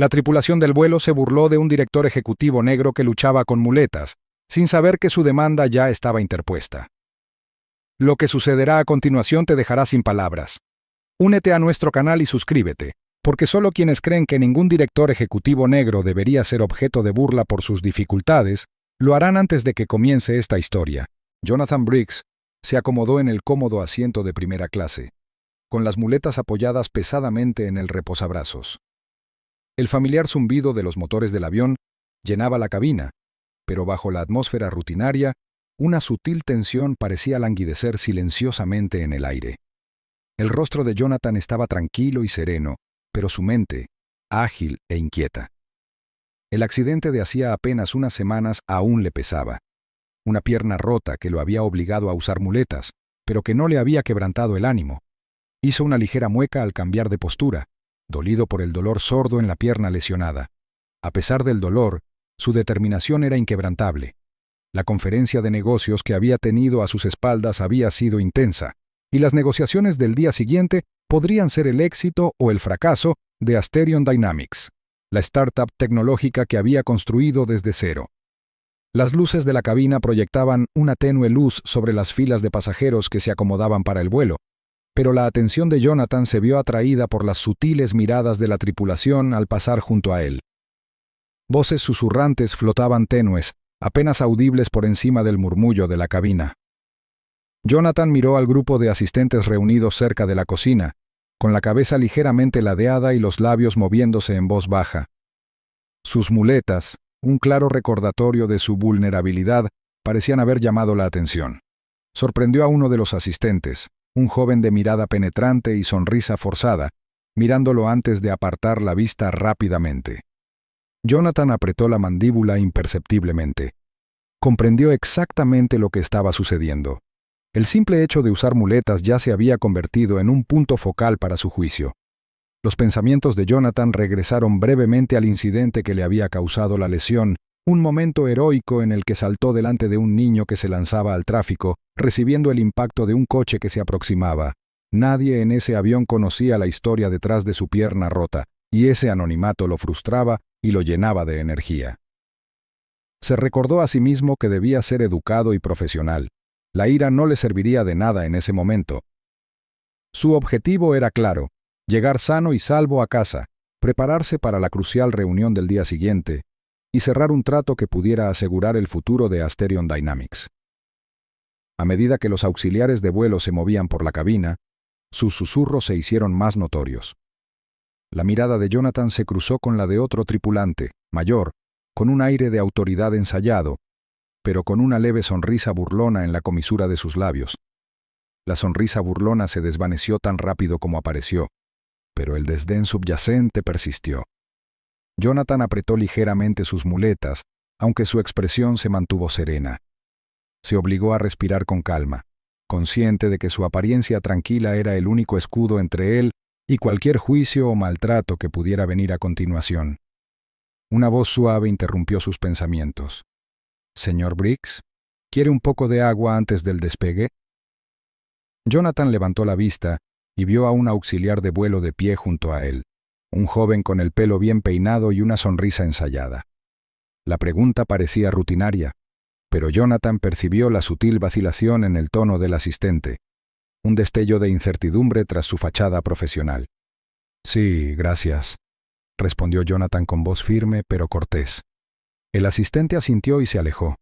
La tripulación del vuelo se burló de un director ejecutivo negro que luchaba con muletas, sin saber que su demanda ya estaba interpuesta. Lo que sucederá a continuación te dejará sin palabras. Únete a nuestro canal y suscríbete, porque solo quienes creen que ningún director ejecutivo negro debería ser objeto de burla por sus dificultades, lo harán antes de que comience esta historia. Jonathan Briggs se acomodó en el cómodo asiento de primera clase, con las muletas apoyadas pesadamente en el reposabrazos. El familiar zumbido de los motores del avión llenaba la cabina, pero bajo la atmósfera rutinaria, una sutil tensión parecía languidecer silenciosamente en el aire. El rostro de Jonathan estaba tranquilo y sereno, pero su mente, ágil e inquieta. El accidente de hacía apenas unas semanas aún le pesaba. Una pierna rota que lo había obligado a usar muletas, pero que no le había quebrantado el ánimo. Hizo una ligera mueca al cambiar de postura, dolido por el dolor sordo en la pierna lesionada. A pesar del dolor, su determinación era inquebrantable. La conferencia de negocios que había tenido a sus espaldas había sido intensa, y las negociaciones del día siguiente podrían ser el éxito o el fracaso de Asterion Dynamics, la startup tecnológica que había construido desde cero. Las luces de la cabina proyectaban una tenue luz sobre las filas de pasajeros que se acomodaban para el vuelo, pero la atención de Jonathan se vio atraída por las sutiles miradas de la tripulación al pasar junto a él. Voces susurrantes flotaban tenues, apenas audibles por encima del murmullo de la cabina. Jonathan miró al grupo de asistentes reunidos cerca de la cocina, con la cabeza ligeramente ladeada y los labios moviéndose en voz baja. Sus muletas, un claro recordatorio de su vulnerabilidad, parecían haber llamado la atención. Sorprendió a uno de los asistentes, un joven de mirada penetrante y sonrisa forzada, mirándolo antes de apartar la vista rápidamente. Jonathan apretó la mandíbula imperceptiblemente. Comprendió exactamente lo que estaba sucediendo. El simple hecho de usar muletas ya se había convertido en un punto focal para su juicio. Los pensamientos de Jonathan regresaron brevemente al incidente que le había causado la lesión, un momento heroico en el que saltó delante de un niño que se lanzaba al tráfico, recibiendo el impacto de un coche que se aproximaba. Nadie en ese avión conocía la historia detrás de su pierna rota, y ese anonimato lo frustraba y lo llenaba de energía. Se recordó a sí mismo que debía ser educado y profesional. La ira no le serviría de nada en ese momento. Su objetivo era claro: llegar sano y salvo a casa, prepararse para la crucial reunión del día siguiente y cerrar un trato que pudiera asegurar el futuro de Asterion Dynamics. A medida que los auxiliares de vuelo se movían por la cabina, sus susurros se hicieron más notorios. La mirada de Jonathan se cruzó con la de otro tripulante, mayor, con un aire de autoridad ensayado, pero con una leve sonrisa burlona en la comisura de sus labios. La sonrisa burlona se desvaneció tan rápido como apareció, pero el desdén subyacente persistió. Jonathan apretó ligeramente sus muletas, aunque su expresión se mantuvo serena. Se obligó a respirar con calma, consciente de que su apariencia tranquila era el único escudo entre él y cualquier juicio o maltrato que pudiera venir a continuación. Una voz suave interrumpió sus pensamientos. «Señor Briggs, ¿quiere un poco de agua antes del despegue?» Jonathan levantó la vista y vio a un auxiliar de vuelo de pie junto a él, un joven con el pelo bien peinado y una sonrisa ensayada. La pregunta parecía rutinaria, pero Jonathan percibió la sutil vacilación en el tono del asistente, un destello de incertidumbre tras su fachada profesional. «Sí, gracias», respondió Jonathan con voz firme pero cortés. El asistente asintió y se alejó,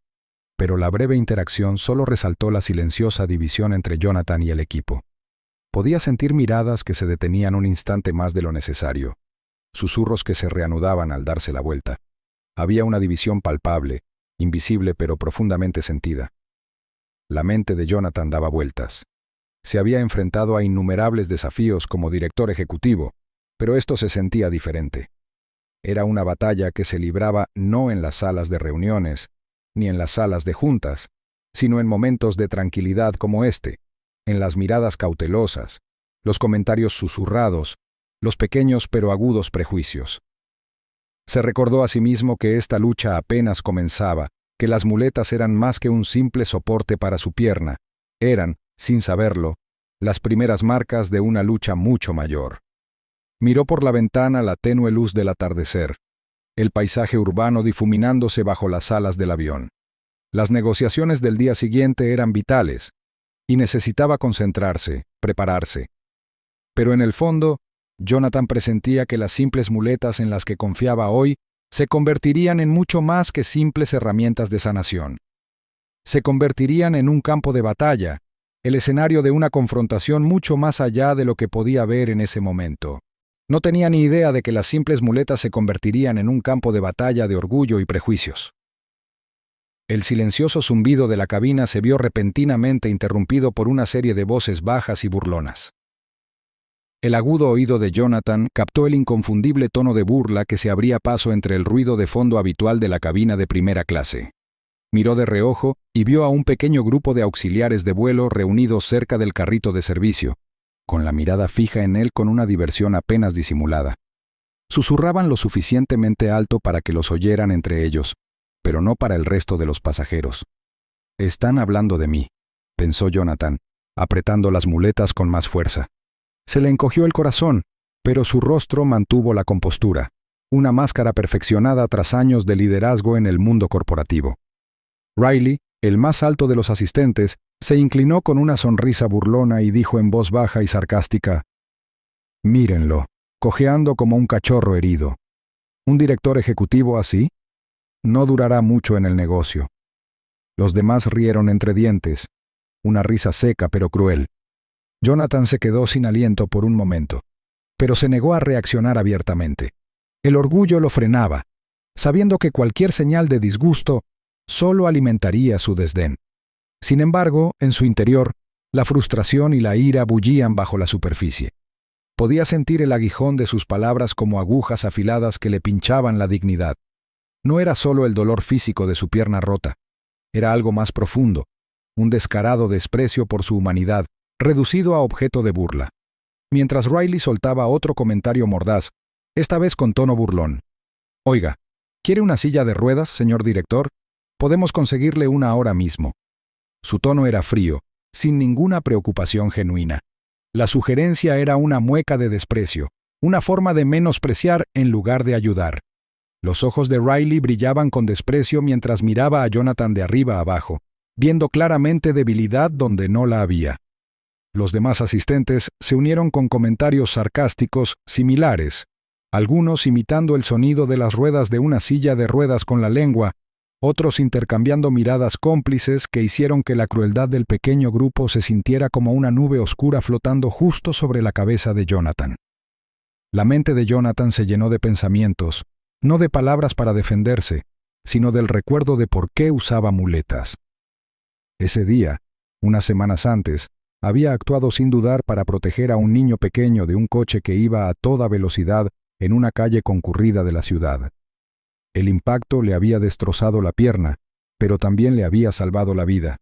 pero la breve interacción solo resaltó la silenciosa división entre Jonathan y el equipo. Podía sentir miradas que se detenían un instante más de lo necesario, susurros que se reanudaban al darse la vuelta. Había una división palpable, invisible pero profundamente sentida. La mente de Jonathan daba vueltas. Se había enfrentado a innumerables desafíos como director ejecutivo, pero esto se sentía diferente. Era una batalla que se libraba no en las salas de reuniones, ni en las salas de juntas, sino en momentos de tranquilidad como este, en las miradas cautelosas, los comentarios susurrados, los pequeños pero agudos prejuicios. Se recordó a sí mismo que esta lucha apenas comenzaba, que las muletas eran más que un simple soporte para su pierna, eran, sin saberlo, las primeras marcas de una lucha mucho mayor. Miró por la ventana la tenue luz del atardecer, el paisaje urbano difuminándose bajo las alas del avión. Las negociaciones del día siguiente eran vitales, y necesitaba concentrarse, prepararse. Pero en el fondo, Jonathan presentía que las simples muletas en las que confiaba hoy se convertirían en mucho más que simples herramientas de sanación. Se convertirían en un campo de batalla, el escenario de una confrontación mucho más allá de lo que podía ver en ese momento. No tenía ni idea de que las simples muletas se convertirían en un campo de batalla de orgullo y prejuicios. El silencioso zumbido de la cabina se vio repentinamente interrumpido por una serie de voces bajas y burlonas. El agudo oído de Jonathan captó el inconfundible tono de burla que se abría paso entre el ruido de fondo habitual de la cabina de primera clase. Miró de reojo y vio a un pequeño grupo de auxiliares de vuelo reunidos cerca del carrito de servicio, con la mirada fija en él con una diversión apenas disimulada. Susurraban lo suficientemente alto para que los oyeran entre ellos, pero no para el resto de los pasajeros. «Están hablando de mí», pensó Jonathan, apretando las muletas con más fuerza. Se le encogió el corazón, pero su rostro mantuvo la compostura, una máscara perfeccionada tras años de liderazgo en el mundo corporativo. Riley, el más alto de los asistentes, se inclinó con una sonrisa burlona y dijo en voz baja y sarcástica: «Mírenlo, cojeando como un cachorro herido. ¿Un director ejecutivo así? No durará mucho en el negocio». Los demás rieron entre dientes, una risa seca pero cruel. Jonathan se quedó sin aliento por un momento, pero se negó a reaccionar abiertamente. El orgullo lo frenaba, sabiendo que cualquier señal de disgusto solo alimentaría su desdén. Sin embargo, en su interior, la frustración y la ira bullían bajo la superficie. Podía sentir el aguijón de sus palabras como agujas afiladas que le pinchaban la dignidad. No era solo el dolor físico de su pierna rota, era algo más profundo, un descarado desprecio por su humanidad, reducido a objeto de burla. Mientras Riley soltaba otro comentario mordaz, esta vez con tono burlón. «Oiga, ¿quiere una silla de ruedas, señor director? Podemos conseguirle una ahora mismo». Su tono era frío, sin ninguna preocupación genuina. La sugerencia era una mueca de desprecio, una forma de menospreciar en lugar de ayudar. Los ojos de Riley brillaban con desprecio mientras miraba a Jonathan de arriba abajo, viendo claramente debilidad donde no la había. Los demás asistentes se unieron con comentarios sarcásticos similares, algunos imitando el sonido de las ruedas de una silla de ruedas con la lengua, otros intercambiando miradas cómplices que hicieron que la crueldad del pequeño grupo se sintiera como una nube oscura flotando justo sobre la cabeza de Jonathan. La mente de Jonathan se llenó de pensamientos, no de palabras para defenderse, sino del recuerdo de por qué usaba muletas. Ese día, unas semanas antes, había actuado sin dudar para proteger a un niño pequeño de un coche que iba a toda velocidad en una calle concurrida de la ciudad. El impacto le había destrozado la pierna, pero también le había salvado la vida.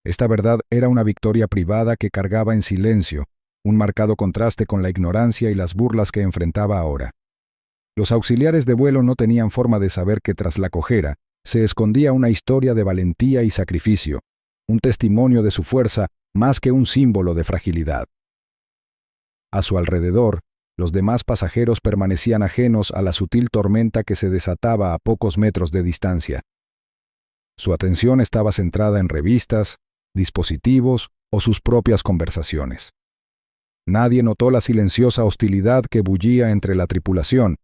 Esta verdad era una victoria privada que cargaba en silencio, un marcado contraste con la ignorancia y las burlas que enfrentaba ahora. Los auxiliares de vuelo no tenían forma de saber que tras la cojera se escondía una historia de valentía y sacrificio, un testimonio de su fuerza más que un símbolo de fragilidad. A su alrededor, los demás pasajeros permanecían ajenos a la sutil tormenta que se desataba a pocos metros de distancia. Su atención estaba centrada en revistas, dispositivos o sus propias conversaciones. Nadie notó la silenciosa hostilidad que bullía entre la tripulación,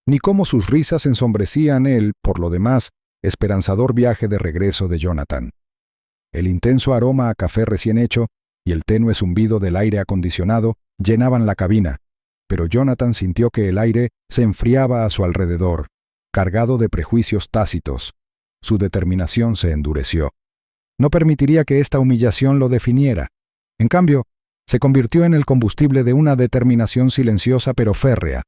ni cómo sus risas ensombrecían el, por lo demás, esperanzador viaje de regreso de Jonathan. El intenso aroma a café recién hecho y el tenue zumbido del aire acondicionado llenaban la cabina, pero Jonathan sintió que el aire se enfriaba a su alrededor, cargado de prejuicios tácitos. Su determinación se endureció. No permitiría que esta humillación lo definiera. En cambio, se convirtió en el combustible de una determinación silenciosa pero férrea.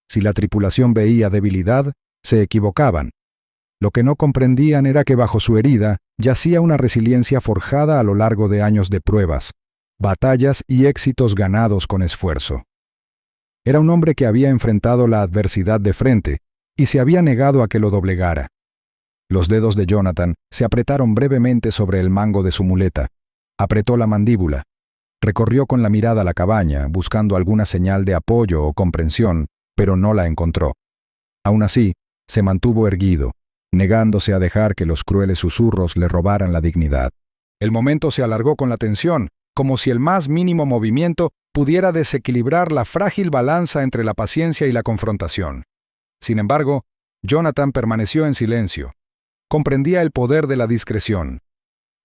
Si la tripulación veía debilidad, se equivocaban. Lo que no comprendían era que bajo su herida yacía una resiliencia forjada a lo largo de años de pruebas, batallas y éxitos ganados con esfuerzo. Era un hombre que había enfrentado la adversidad de frente y se había negado a que lo doblegara. Los dedos de Jonathan se apretaron brevemente sobre el mango de su muleta. Apretó la mandíbula. Recorrió con la mirada la cabaña, buscando alguna señal de apoyo o comprensión, pero no la encontró. Aún así, se mantuvo erguido, negándose a dejar que los crueles susurros le robaran la dignidad. El momento se alargó con la tensión, como si el más mínimo movimiento pudiera desequilibrar la frágil balanza entre la paciencia y la confrontación. Sin embargo, Jonathan permaneció en silencio. Comprendía el poder de la discreción.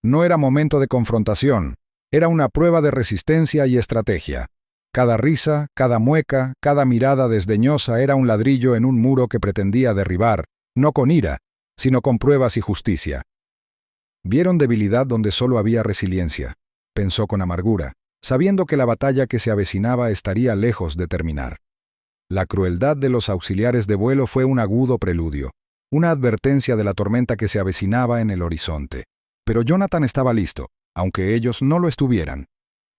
No era momento de confrontación, era una prueba de resistencia y estrategia. Cada risa, cada mueca, cada mirada desdeñosa era un ladrillo en un muro que pretendía derribar, no con ira, sino con pruebas y justicia. Vieron debilidad donde solo había resiliencia, pensó con amargura, sabiendo que la batalla que se avecinaba estaría lejos de terminar. La crueldad de los auxiliares de vuelo fue un agudo preludio, una advertencia de la tormenta que se avecinaba en el horizonte. Pero Jonathan estaba listo, aunque ellos no lo estuvieran.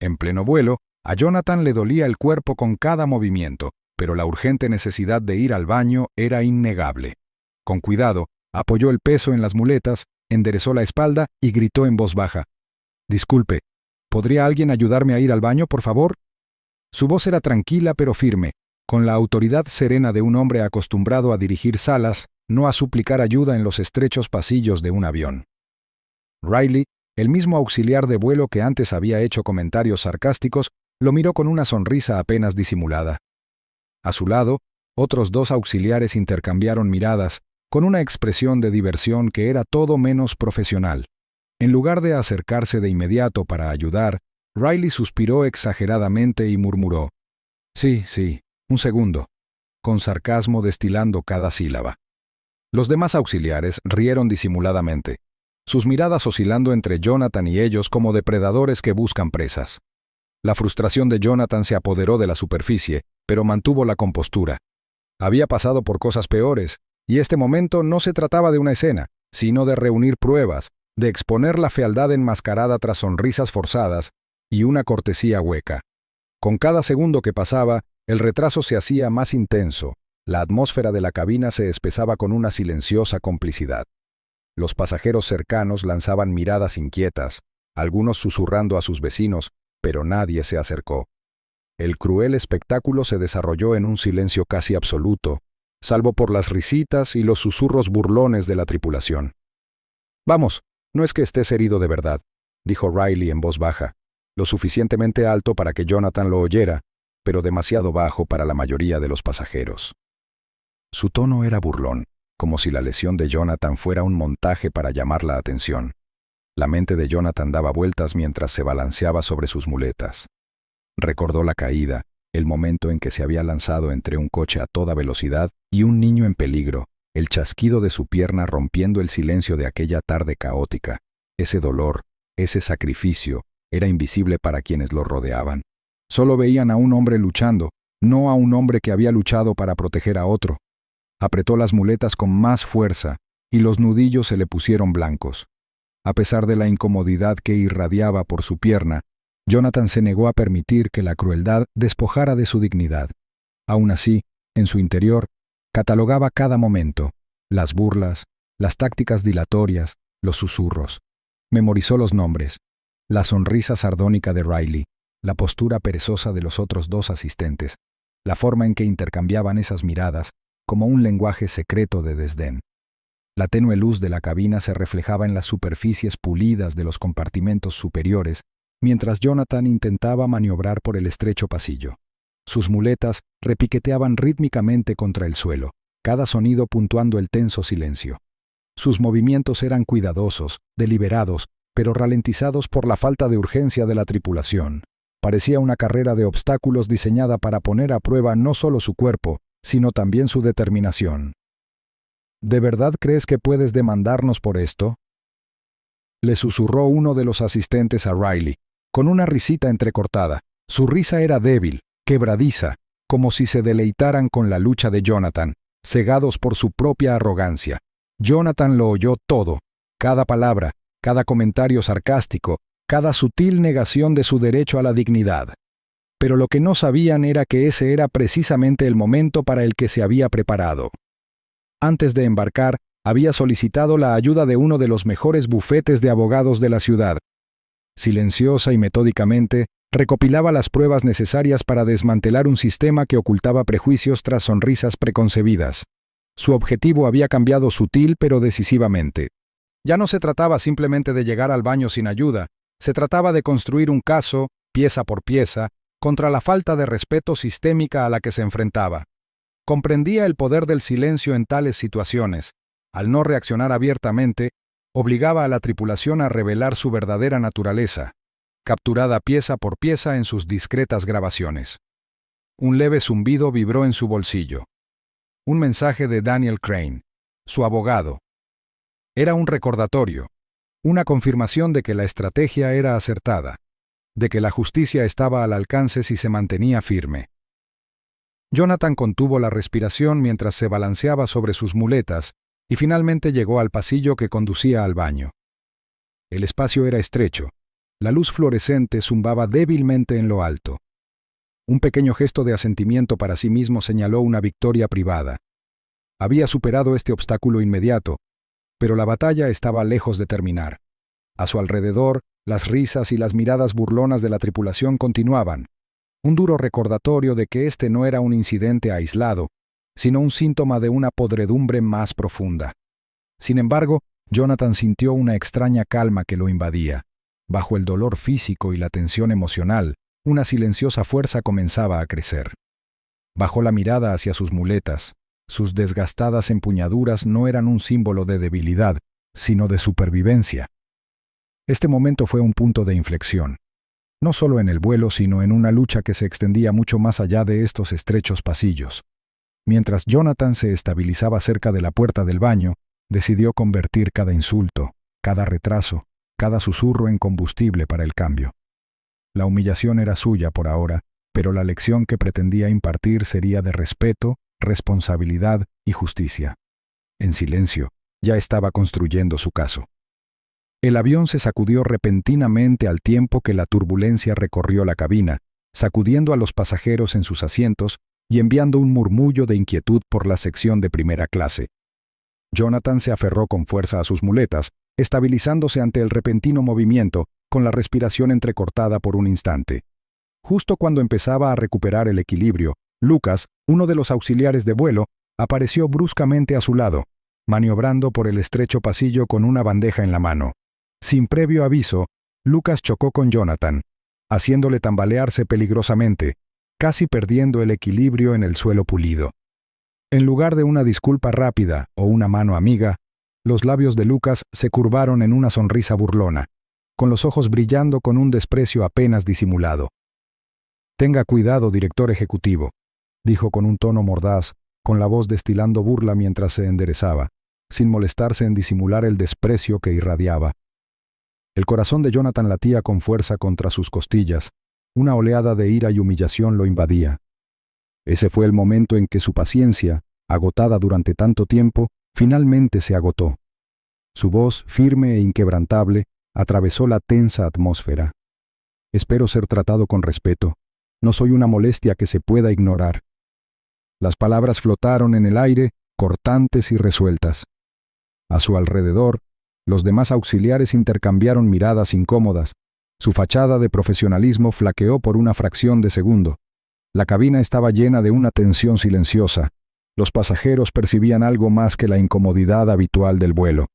En pleno vuelo, a Jonathan le dolía el cuerpo con cada movimiento, pero la urgente necesidad de ir al baño era innegable. Con cuidado, apoyó el peso en las muletas, enderezó la espalda y gritó en voz baja: «Disculpe, ¿podría alguien ayudarme a ir al baño, por favor?». Su voz era tranquila pero firme, con la autoridad serena de un hombre acostumbrado a dirigir salas, no a suplicar ayuda en los estrechos pasillos de un avión. Riley, el mismo auxiliar de vuelo que antes había hecho comentarios sarcásticos, lo miró con una sonrisa apenas disimulada. A su lado, otros dos auxiliares intercambiaron miradas, con una expresión de diversión que era todo menos profesional. En lugar de acercarse de inmediato para ayudar, Riley suspiró exageradamente y murmuró: «Sí, un segundo», con sarcasmo destilando cada sílaba. Los demás auxiliares rieron disimuladamente, sus miradas oscilando entre Jonathan y ellos como depredadores que buscan presas. La frustración de Jonathan se apoderó de la superficie, pero mantuvo la compostura. Había pasado por cosas peores, y este momento no se trataba de una escena, sino de reunir pruebas, de exponer la fealdad enmascarada tras sonrisas forzadas y una cortesía hueca. Con cada segundo que pasaba, el retraso se hacía más intenso, la atmósfera de la cabina se espesaba con una silenciosa complicidad. Los pasajeros cercanos lanzaban miradas inquietas, algunos susurrando a sus vecinos, pero nadie se acercó. El cruel espectáculo se desarrolló en un silencio casi absoluto, salvo por las risitas y los susurros burlones de la tripulación. «Vamos, no es que estés herido de verdad», dijo Riley en voz baja, lo suficientemente alto para que Jonathan lo oyera, pero demasiado bajo para la mayoría de los pasajeros. Su tono era burlón, como si la lesión de Jonathan fuera un montaje para llamar la atención. La mente de Jonathan daba vueltas mientras se balanceaba sobre sus muletas. Recordó la caída, el momento en que se había lanzado entre un coche a toda velocidad y un niño en peligro, el chasquido de su pierna rompiendo el silencio de aquella tarde caótica. Ese dolor, ese sacrificio, era invisible para quienes lo rodeaban. Solo veían a un hombre luchando, no a un hombre que había luchado para proteger a otro. Apretó las muletas con más fuerza, y los nudillos se le pusieron blancos. A pesar de la incomodidad que irradiaba por su pierna, Jonathan se negó a permitir que la crueldad despojara de su dignidad. Aún así, en su interior, catalogaba cada momento, las burlas, las tácticas dilatorias, los susurros. Memorizó los nombres, la sonrisa sardónica de Riley, la postura perezosa de los otros dos asistentes, la forma en que intercambiaban esas miradas, como un lenguaje secreto de desdén. La tenue luz de la cabina se reflejaba en las superficies pulidas de los compartimentos superiores, mientras Jonathan intentaba maniobrar por el estrecho pasillo. Sus muletas repiqueteaban rítmicamente contra el suelo, cada sonido puntuando el tenso silencio. Sus movimientos eran cuidadosos, deliberados, pero ralentizados por la falta de urgencia de la tripulación. Parecía una carrera de obstáculos diseñada para poner a prueba no solo su cuerpo, sino también su determinación. ¿De verdad crees que puedes demandarnos por esto?, le susurró uno de los asistentes a Riley, con una risita entrecortada. Su risa era débil, quebradiza, como si se deleitaran con la lucha de Jonathan, cegados por su propia arrogancia. Jonathan lo oyó todo, cada palabra, cada comentario sarcástico, cada sutil negación de su derecho a la dignidad. Pero lo que no sabían era que ese era precisamente el momento para el que se había preparado. Antes de embarcar, había solicitado la ayuda de uno de los mejores bufetes de abogados de la ciudad. Silenciosa y metódicamente, Recopilaba las pruebas necesarias para desmantelar un sistema que ocultaba prejuicios tras sonrisas preconcebidas. Su objetivo había cambiado sutil pero decisivamente. Ya no se trataba simplemente de llegar al baño sin ayuda, se trataba de construir un caso, pieza por pieza, contra la falta de respeto sistémica a la que se enfrentaba. Comprendía el poder del silencio en tales situaciones. Al no reaccionar abiertamente, obligaba a la tripulación a revelar su verdadera naturaleza, capturada pieza por pieza en sus discretas grabaciones. Un leve zumbido vibró en su bolsillo. Un mensaje de Daniel Crane, su abogado. Era un recordatorio, una confirmación de que la estrategia era acertada, de que la justicia estaba al alcance si se mantenía firme. Jonathan contuvo la respiración mientras se balanceaba sobre sus muletas y finalmente llegó al pasillo que conducía al baño. El espacio era estrecho. La luz fluorescente zumbaba débilmente en lo alto. Un pequeño gesto de asentimiento para sí mismo señaló una victoria privada. Había superado este obstáculo inmediato, pero la batalla estaba lejos de terminar. A su alrededor, las risas y las miradas burlonas de la tripulación continuaban, un duro recordatorio de que este no era un incidente aislado, sino un síntoma de una podredumbre más profunda. Sin embargo, Jonathan sintió una extraña calma que lo invadía. Bajo el dolor físico y la tensión emocional, una silenciosa fuerza comenzaba a crecer. Bajó la mirada hacia sus muletas. Sus desgastadas empuñaduras no eran un símbolo de debilidad, sino de supervivencia. Este momento fue un punto de inflexión, no solo en el vuelo, sino en una lucha que se extendía mucho más allá de estos estrechos pasillos. Mientras Jonathan se estabilizaba cerca de la puerta del baño, decidió convertir cada insulto, cada retraso, cada susurro en combustible para el cambio. La humillación era suya por ahora, pero la lección que pretendía impartir sería de respeto, responsabilidad y justicia. En silencio, ya estaba construyendo su caso. El avión se sacudió repentinamente al tiempo que la turbulencia recorrió la cabina, sacudiendo a los pasajeros en sus asientos y enviando un murmullo de inquietud por la sección de primera clase. Jonathan se aferró con fuerza a sus muletas, estabilizándose ante el repentino movimiento, con la respiración entrecortada por un instante. Justo cuando empezaba a recuperar el equilibrio, Lucas, uno de los auxiliares de vuelo, apareció bruscamente a su lado, maniobrando por el estrecho pasillo con una bandeja en la mano. Sin previo aviso, Lucas chocó con Jonathan, haciéndole tambalearse peligrosamente, casi perdiendo el equilibrio en el suelo pulido. En lugar de una disculpa rápida o una mano amiga, los labios de Lucas se curvaron en una sonrisa burlona, con los ojos brillando con un desprecio apenas disimulado. «Tenga cuidado, director ejecutivo», dijo con un tono mordaz, con la voz destilando burla mientras se enderezaba, sin molestarse en disimular el desprecio que irradiaba. El corazón de Jonathan latía con fuerza contra sus costillas, una oleada de ira y humillación lo invadía. Ese fue el momento en que su paciencia, agotada durante tanto tiempo, finalmente se agotó. Su voz, firme e inquebrantable, atravesó la tensa atmósfera. «Espero ser tratado con respeto. No soy una molestia que se pueda ignorar». Las palabras flotaron en el aire, cortantes y resueltas. A su alrededor, los demás auxiliares intercambiaron miradas incómodas. Su fachada de profesionalismo flaqueó por una fracción de segundo. La cabina estaba llena de una tensión silenciosa. Los pasajeros percibían algo más que la incomodidad habitual del vuelo.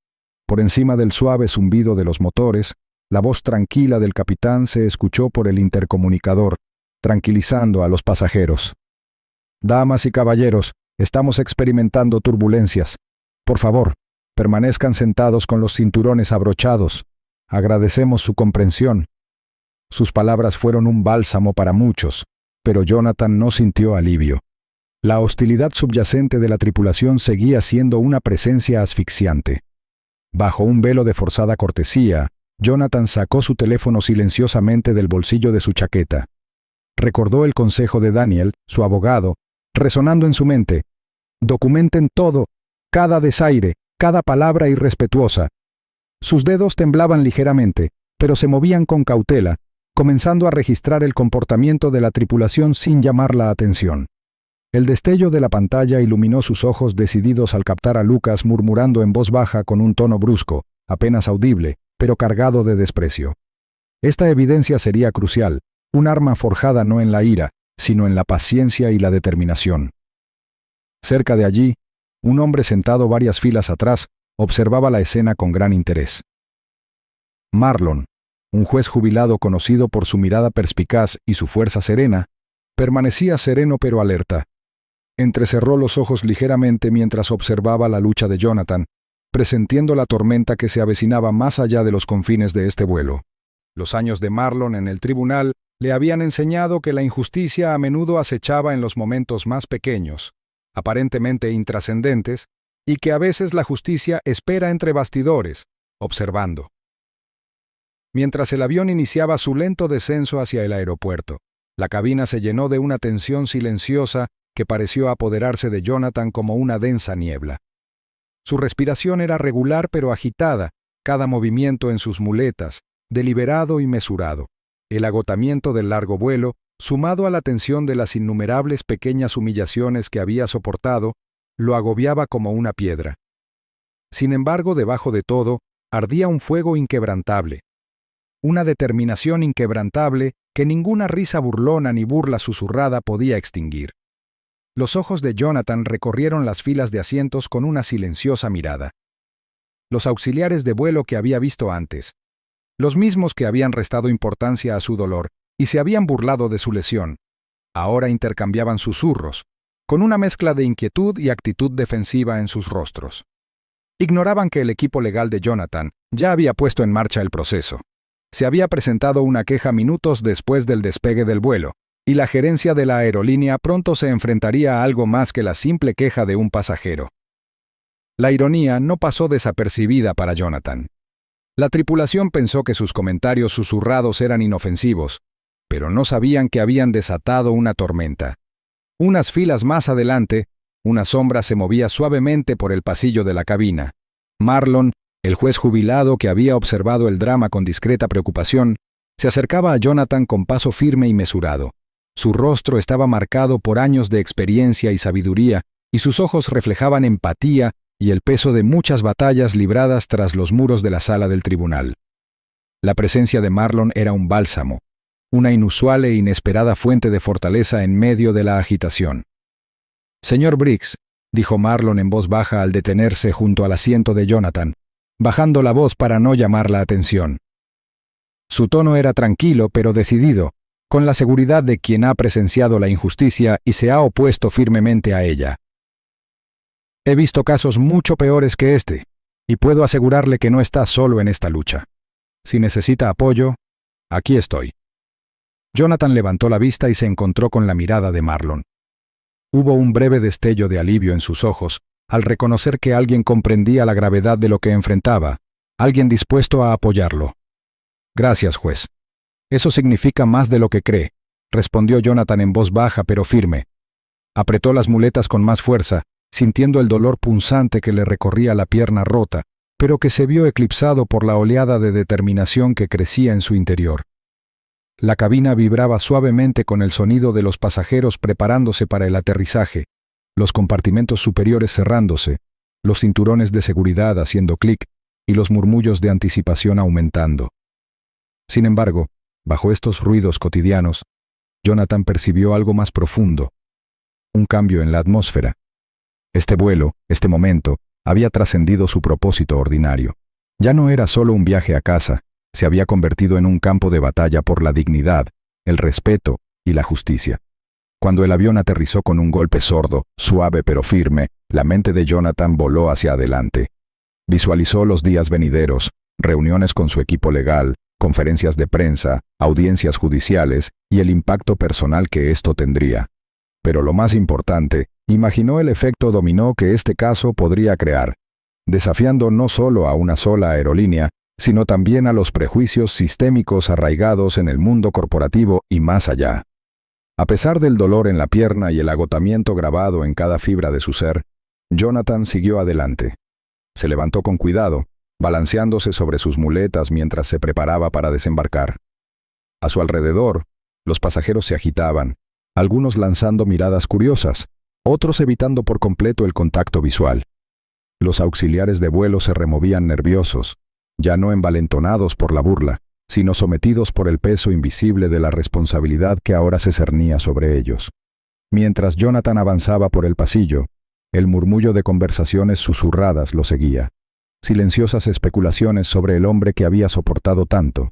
Por encima del suave zumbido de los motores, la voz tranquila del capitán se escuchó por el intercomunicador, tranquilizando a los pasajeros. «Damas y caballeros, estamos experimentando turbulencias. Por favor, permanezcan sentados con los cinturones abrochados. Agradecemos su comprensión». Sus palabras fueron un bálsamo para muchos, pero Jonathan no sintió alivio. La hostilidad subyacente de la tripulación seguía siendo una presencia asfixiante. Bajo un velo de forzada cortesía, Jonathan sacó su teléfono silenciosamente del bolsillo de su chaqueta. Recordó el consejo de Daniel, su abogado, resonando en su mente. «Documenten todo, cada desaire, cada palabra irrespetuosa». Sus dedos temblaban ligeramente, pero se movían con cautela, comenzando a registrar el comportamiento de la tripulación sin llamar la atención. El destello de la pantalla iluminó sus ojos decididos al captar a Lucas murmurando en voz baja con un tono brusco, apenas audible, pero cargado de desprecio. Esta evidencia sería crucial. Un arma forjada no en la ira, sino en la paciencia y la determinación. Cerca de allí, un hombre sentado varias filas atrás observaba la escena con gran interés. Marlon, un juez jubilado conocido por su mirada perspicaz y su fuerza serena, permanecía sereno pero alerta. Entrecerró los ojos ligeramente mientras observaba la lucha de Jonathan, presintiendo la tormenta que se avecinaba más allá de los confines de este vuelo. Los años de Marlon en el tribunal le habían enseñado que la injusticia a menudo acechaba en los momentos más pequeños, aparentemente intrascendentes, y que a veces la justicia espera entre bastidores, observando. Mientras el avión iniciaba su lento descenso hacia el aeropuerto, la cabina se llenó de una tensión silenciosa que pareció apoderarse de Jonathan como una densa niebla. Su respiración era regular pero agitada, cada movimiento en sus muletas, deliberado y mesurado. El agotamiento del largo vuelo, sumado a la tensión de las innumerables pequeñas humillaciones que había soportado, lo agobiaba como una piedra. Sin embargo, debajo de todo, ardía un fuego inquebrantable. Una determinación inquebrantable que ninguna risa burlona ni burla susurrada podía extinguir. Los ojos de Jonathan recorrieron las filas de asientos con una silenciosa mirada. Los auxiliares de vuelo que había visto antes, los mismos que habían restado importancia a su dolor y se habían burlado de su lesión, ahora intercambiaban susurros, con una mezcla de inquietud y actitud defensiva en sus rostros. Ignoraban que el equipo legal de Jonathan ya había puesto en marcha el proceso. Se había presentado una queja minutos después del despegue del vuelo, y la gerencia de la aerolínea pronto se enfrentaría a algo más que la simple queja de un pasajero. La ironía no pasó desapercibida para Jonathan. La tripulación pensó que sus comentarios susurrados eran inofensivos, pero no sabían que habían desatado una tormenta. Unas filas más adelante, una sombra se movía suavemente por el pasillo de la cabina. Marlon, el juez jubilado que había observado el drama con discreta preocupación, se acercaba a Jonathan con paso firme y mesurado. Su rostro estaba marcado por años de experiencia y sabiduría, y sus ojos reflejaban empatía y el peso de muchas batallas libradas tras los muros de la sala del tribunal. La presencia de Marlon era un bálsamo, una inusual e inesperada fuente de fortaleza en medio de la agitación. «Señor Briggs», dijo Marlon en voz baja al detenerse junto al asiento de Jonathan, bajando la voz para no llamar la atención. Su tono era tranquilo pero decidido, con la seguridad de quien ha presenciado la injusticia y se ha opuesto firmemente a ella. «He visto casos mucho peores que este, y puedo asegurarle que no está solo en esta lucha. Si necesita apoyo, aquí estoy». Jonathan levantó la vista y se encontró con la mirada de Marlon. Hubo un breve destello de alivio en sus ojos al reconocer que alguien comprendía la gravedad de lo que enfrentaba, alguien dispuesto a apoyarlo. «Gracias, juez. Eso significa más de lo que cree», respondió Jonathan en voz baja pero firme. Apretó las muletas con más fuerza, sintiendo el dolor punzante que le recorría la pierna rota, pero que se vio eclipsado por la oleada de determinación que crecía en su interior. La cabina vibraba suavemente con el sonido de los pasajeros preparándose para el aterrizaje, los compartimentos superiores cerrándose, los cinturones de seguridad haciendo clic y los murmullos de anticipación aumentando. Sin embargo, bajo estos ruidos cotidianos, Jonathan percibió algo más profundo, un cambio en la atmósfera. Este vuelo, este momento, había trascendido su propósito ordinario. Ya no era solo un viaje a casa, se había convertido en un campo de batalla por la dignidad, el respeto y la justicia. Cuando el avión aterrizó con un golpe sordo, suave pero firme, la mente de Jonathan voló hacia adelante. Visualizó los días venideros, reuniones con su equipo legal, conferencias de prensa, audiencias judiciales y el impacto personal que esto tendría. Pero lo más importante, imaginó el efecto dominó que este caso podría crear, desafiando no solo a una sola aerolínea, sino también a los prejuicios sistémicos arraigados en el mundo corporativo y más allá. A pesar del dolor en la pierna y el agotamiento grabado en cada fibra de su ser, Jonathan siguió adelante. Se levantó con cuidado, balanceándose sobre sus muletas mientras se preparaba para desembarcar. A su alrededor, los pasajeros se agitaban, algunos lanzando miradas curiosas, otros evitando por completo el contacto visual. Los auxiliares de vuelo se removían nerviosos, ya no envalentonados por la burla, sino sometidos por el peso invisible de la responsabilidad que ahora se cernía sobre ellos. Mientras Jonathan avanzaba por el pasillo, el murmullo de conversaciones susurradas lo seguía, silenciosas especulaciones sobre el hombre que había soportado tanto,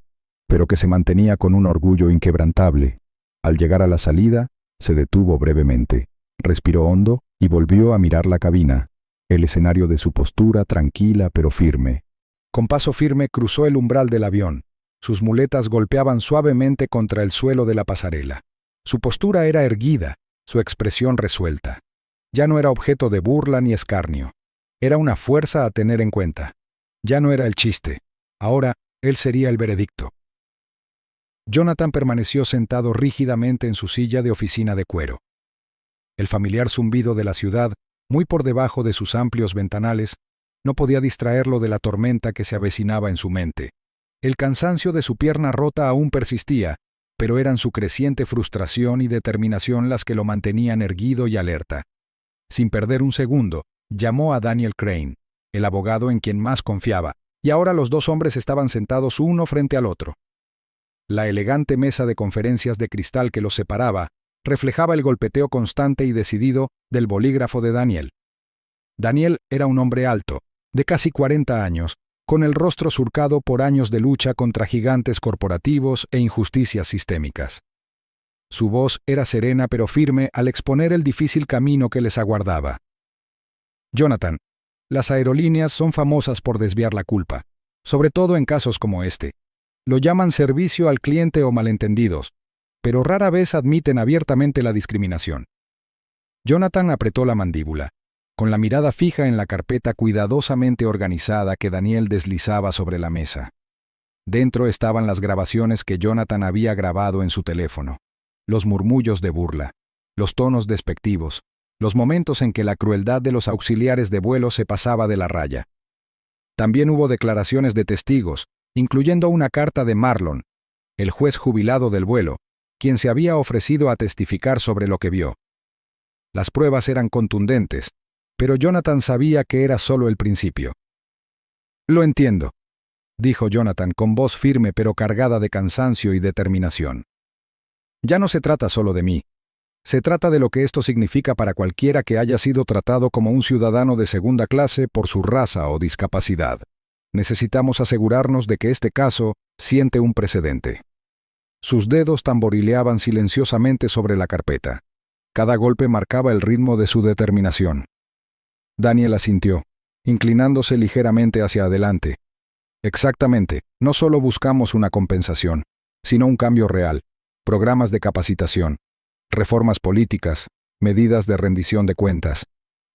pero que se mantenía con un orgullo inquebrantable. Al llegar a la salida, se detuvo brevemente, respiró hondo y volvió a mirar la cabina, el escenario de su postura tranquila pero firme. Con paso firme cruzó el umbral del avión. Sus muletas golpeaban suavemente contra el suelo de la pasarela. Su postura era erguida, su expresión resuelta. Ya no era objeto de burla ni escarnio. Era una fuerza a tener en cuenta. Ya no era el chiste. Ahora, él sería el veredicto. Jonathan permaneció sentado rígidamente en su silla de oficina de cuero. El familiar zumbido de la ciudad, muy por debajo de sus amplios ventanales, no podía distraerlo de la tormenta que se avecinaba en su mente. El cansancio de su pierna rota aún persistía, pero eran su creciente frustración y determinación las que lo mantenían erguido y alerta. Sin perder un segundo, llamó a Daniel Crane, el abogado en quien más confiaba, y ahora los dos hombres estaban sentados uno frente al otro. La elegante mesa de conferencias de cristal que los separaba reflejaba el golpeteo constante y decidido del bolígrafo de Daniel. Daniel era un hombre alto, de casi 40 años, con el rostro surcado por años de lucha contra gigantes corporativos e injusticias sistémicas. Su voz era serena pero firme al exponer el difícil camino que les aguardaba. Jonathan, las aerolíneas son famosas por desviar la culpa, sobre todo en casos como este. Lo llaman servicio al cliente o malentendidos, pero rara vez admiten abiertamente la discriminación. Jonathan apretó la mandíbula, con la mirada fija en la carpeta cuidadosamente organizada que Daniel deslizaba sobre la mesa. Dentro estaban las grabaciones que Jonathan había grabado en su teléfono, los murmullos de burla, los tonos despectivos, los momentos en que la crueldad de los auxiliares de vuelo se pasaba de la raya. También hubo declaraciones de testigos, incluyendo una carta de Marlon, el juez jubilado del vuelo, quien se había ofrecido a testificar sobre lo que vio. Las pruebas eran contundentes, pero Jonathan sabía que era solo el principio. «Lo entiendo», dijo Jonathan con voz firme pero cargada de cansancio y determinación. «Ya no se trata solo de mí. Se trata de lo que esto significa para cualquiera que haya sido tratado como un ciudadano de segunda clase por su raza o discapacidad. Necesitamos asegurarnos de que este caso siente un precedente». Sus dedos tamborileaban silenciosamente sobre la carpeta. Cada golpe marcaba el ritmo de su determinación. Daniel asintió, inclinándose ligeramente hacia adelante. Exactamente, no solo buscamos una compensación, sino un cambio real, programas de capacitación, reformas políticas, medidas de rendición de cuentas.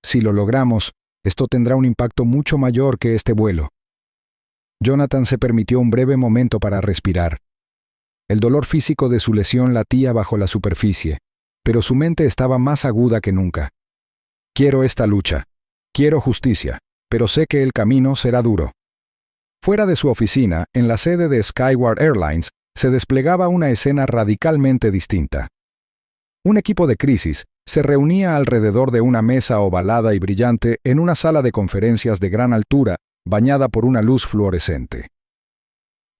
Si lo logramos, esto tendrá un impacto mucho mayor que este vuelo. Jonathan se permitió un breve momento para respirar. El dolor físico de su lesión latía bajo la superficie, pero su mente estaba más aguda que nunca. Quiero esta lucha. Quiero justicia, pero sé que el camino será duro. Fuera de su oficina, en la sede de Skyward Airlines, se desplegaba una escena radicalmente distinta. Un equipo de crisis se reunía alrededor de una mesa ovalada y brillante en una sala de conferencias de gran altura, bañada por una luz fluorescente.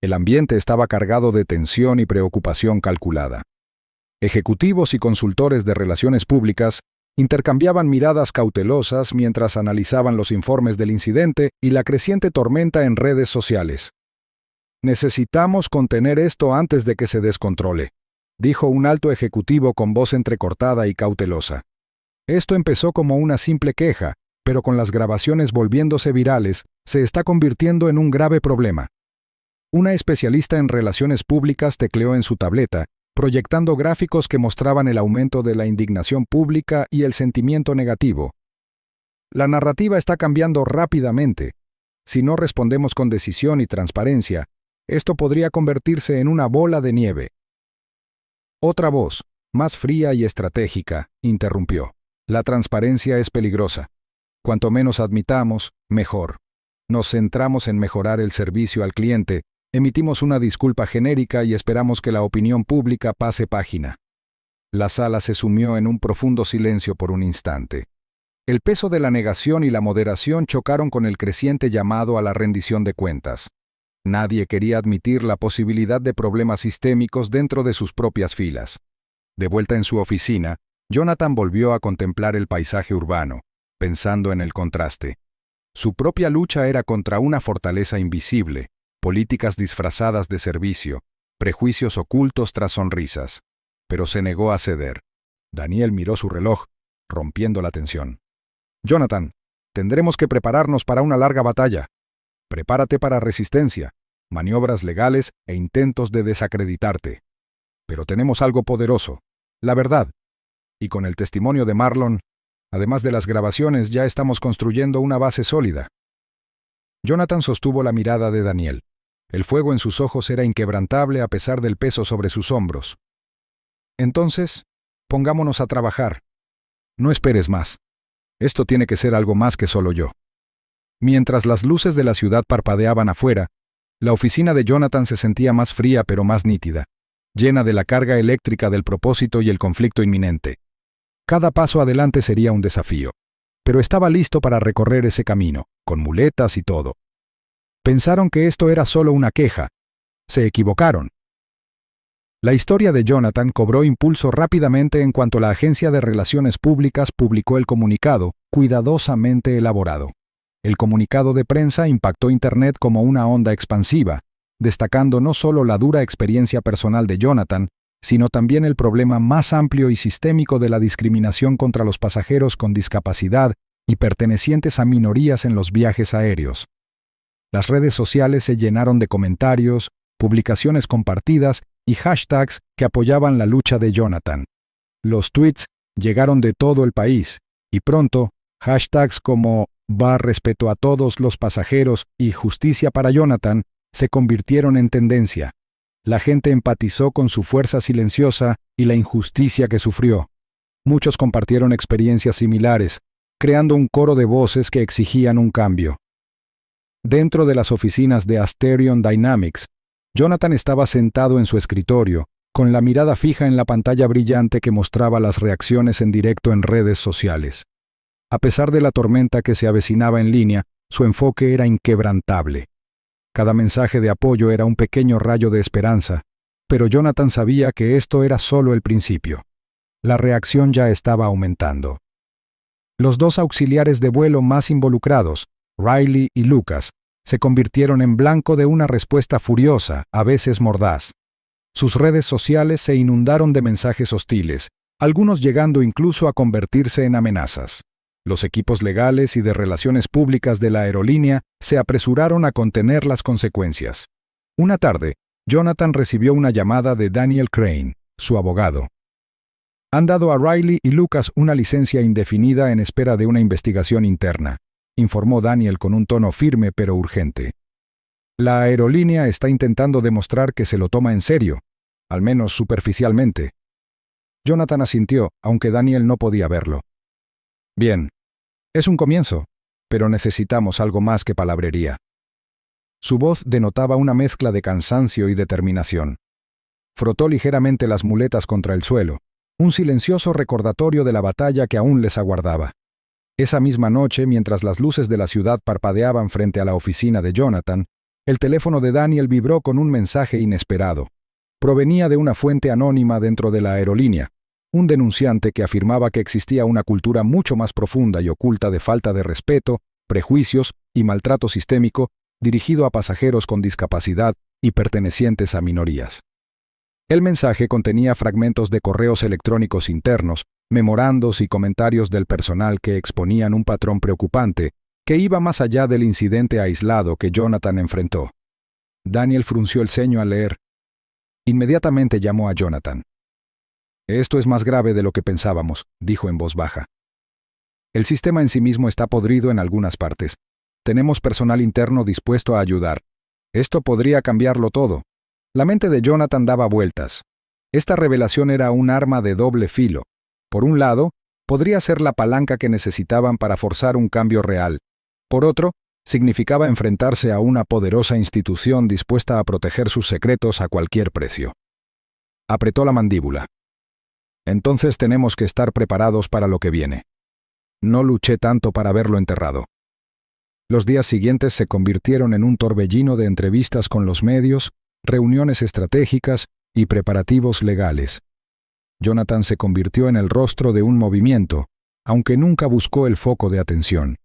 El ambiente estaba cargado de tensión y preocupación calculada. Ejecutivos y consultores de relaciones públicas intercambiaban miradas cautelosas mientras analizaban los informes del incidente y la creciente tormenta en redes sociales. «Necesitamos contener esto antes de que se descontrole», dijo un alto ejecutivo con voz entrecortada y cautelosa. Esto empezó como una simple queja, pero con las grabaciones volviéndose virales, se está convirtiendo en un grave problema. Una especialista en relaciones públicas tecleó en su tableta, proyectando gráficos que mostraban el aumento de la indignación pública y el sentimiento negativo. La narrativa está cambiando rápidamente. Si no respondemos con decisión y transparencia, esto podría convertirse en una bola de nieve. Otra voz, más fría y estratégica, interrumpió. La transparencia es peligrosa. Cuanto menos admitamos, mejor. Nos centramos en mejorar el servicio al cliente, emitimos una disculpa genérica y esperamos que la opinión pública pase página. La sala se sumió en un profundo silencio por un instante. El peso de la negación y la moderación chocaron con el creciente llamado a la rendición de cuentas. Nadie quería admitir la posibilidad de problemas sistémicos dentro de sus propias filas. De vuelta en su oficina, Jonathan volvió a contemplar el paisaje urbano, pensando en el contraste. Su propia lucha era contra una fortaleza invisible, políticas disfrazadas de servicio, prejuicios ocultos tras sonrisas. Pero se negó a ceder. Daniel miró su reloj, rompiendo la tensión. Jonathan, tendremos que prepararnos para una larga batalla. Prepárate para resistencia, maniobras legales e intentos de desacreditarte. Pero tenemos algo poderoso, la verdad. Y con el testimonio de Marlon, además de las grabaciones, ya estamos construyendo una base sólida. Jonathan sostuvo la mirada de Daniel. El fuego en sus ojos era inquebrantable a pesar del peso sobre sus hombros. Entonces, pongámonos a trabajar. No esperes más. Esto tiene que ser algo más que solo yo. Mientras las luces de la ciudad parpadeaban afuera, la oficina de Jonathan se sentía más fría pero más nítida, llena de la carga eléctrica del propósito y el conflicto inminente. Cada paso adelante sería un desafío, pero estaba listo para recorrer ese camino, con muletas y todo. Pensaron que esto era solo una queja. Se equivocaron. La historia de Jonathan cobró impulso rápidamente en cuanto la Agencia de Relaciones Públicas publicó el comunicado, cuidadosamente elaborado. El comunicado de prensa impactó Internet como una onda expansiva, destacando no solo la dura experiencia personal de Jonathan, sino también el problema más amplio y sistémico de la discriminación contra los pasajeros con discapacidad y pertenecientes a minorías en los viajes aéreos. Las redes sociales se llenaron de comentarios, publicaciones compartidas y hashtags que apoyaban la lucha de Jonathan. Los tweets llegaron de todo el país, y pronto, hashtags como #respeto a todos los pasajeros y justicia para Jonathan se convirtieron en tendencia. La gente empatizó con su fuerza silenciosa y la injusticia que sufrió. Muchos compartieron experiencias similares, creando un coro de voces que exigían un cambio. Dentro de las oficinas de Asterion Dynamics, Jonathan estaba sentado en su escritorio, con la mirada fija en la pantalla brillante que mostraba las reacciones en directo en redes sociales. A pesar de la tormenta que se avecinaba en línea, su enfoque era inquebrantable. Cada mensaje de apoyo era un pequeño rayo de esperanza, pero Jonathan sabía que esto era solo el principio. La reacción ya estaba aumentando. Los dos auxiliares de vuelo más involucrados, Riley y Lucas, se convirtieron en blanco de una respuesta furiosa, a veces mordaz. Sus redes sociales se inundaron de mensajes hostiles, algunos llegando incluso a convertirse en amenazas. Los equipos legales y de relaciones públicas de la aerolínea se apresuraron a contener las consecuencias. Una tarde, Jonathan recibió una llamada de Daniel Crane, su abogado. Han dado a Riley y Lucas una licencia indefinida en espera de una investigación interna, informó Daniel con un tono firme pero urgente. La aerolínea está intentando demostrar que se lo toma en serio, al menos superficialmente. Jonathan asintió, aunque Daniel no podía verlo. Bien, es un comienzo, pero necesitamos algo más que palabrería. Su voz denotaba una mezcla de cansancio y determinación. Frotó ligeramente las muletas contra el suelo, un silencioso recordatorio de la batalla que aún les aguardaba. Esa misma noche, mientras las luces de la ciudad parpadeaban frente a la oficina de Jonathan, el teléfono de Daniel vibró con un mensaje inesperado. Provenía de una fuente anónima dentro de la aerolínea, un denunciante que afirmaba que existía una cultura mucho más profunda y oculta de falta de respeto, prejuicios y maltrato sistémico dirigido a pasajeros con discapacidad y pertenecientes a minorías. El mensaje contenía fragmentos de correos electrónicos internos, memorandos y comentarios del personal que exponían un patrón preocupante que iba más allá del incidente aislado que Jonathan enfrentó. Daniel frunció el ceño al leer. Inmediatamente llamó a Jonathan. Esto es más grave de lo que pensábamos, dijo en voz baja. El sistema en sí mismo está podrido en algunas partes. Tenemos personal interno dispuesto a ayudar. Esto podría cambiarlo todo. La mente de Jonathan daba vueltas. Esta revelación era un arma de doble filo. Por un lado, podría ser la palanca que necesitaban para forzar un cambio real. Por otro, significaba enfrentarse a una poderosa institución dispuesta a proteger sus secretos a cualquier precio. Apretó la mandíbula. Entonces tenemos que estar preparados para lo que viene. No luché tanto para verlo enterrado. Los días siguientes se convirtieron en un torbellino de entrevistas con los medios, reuniones estratégicas y preparativos legales. Jonathan se convirtió en el rostro de un movimiento, aunque nunca buscó el foco de atención.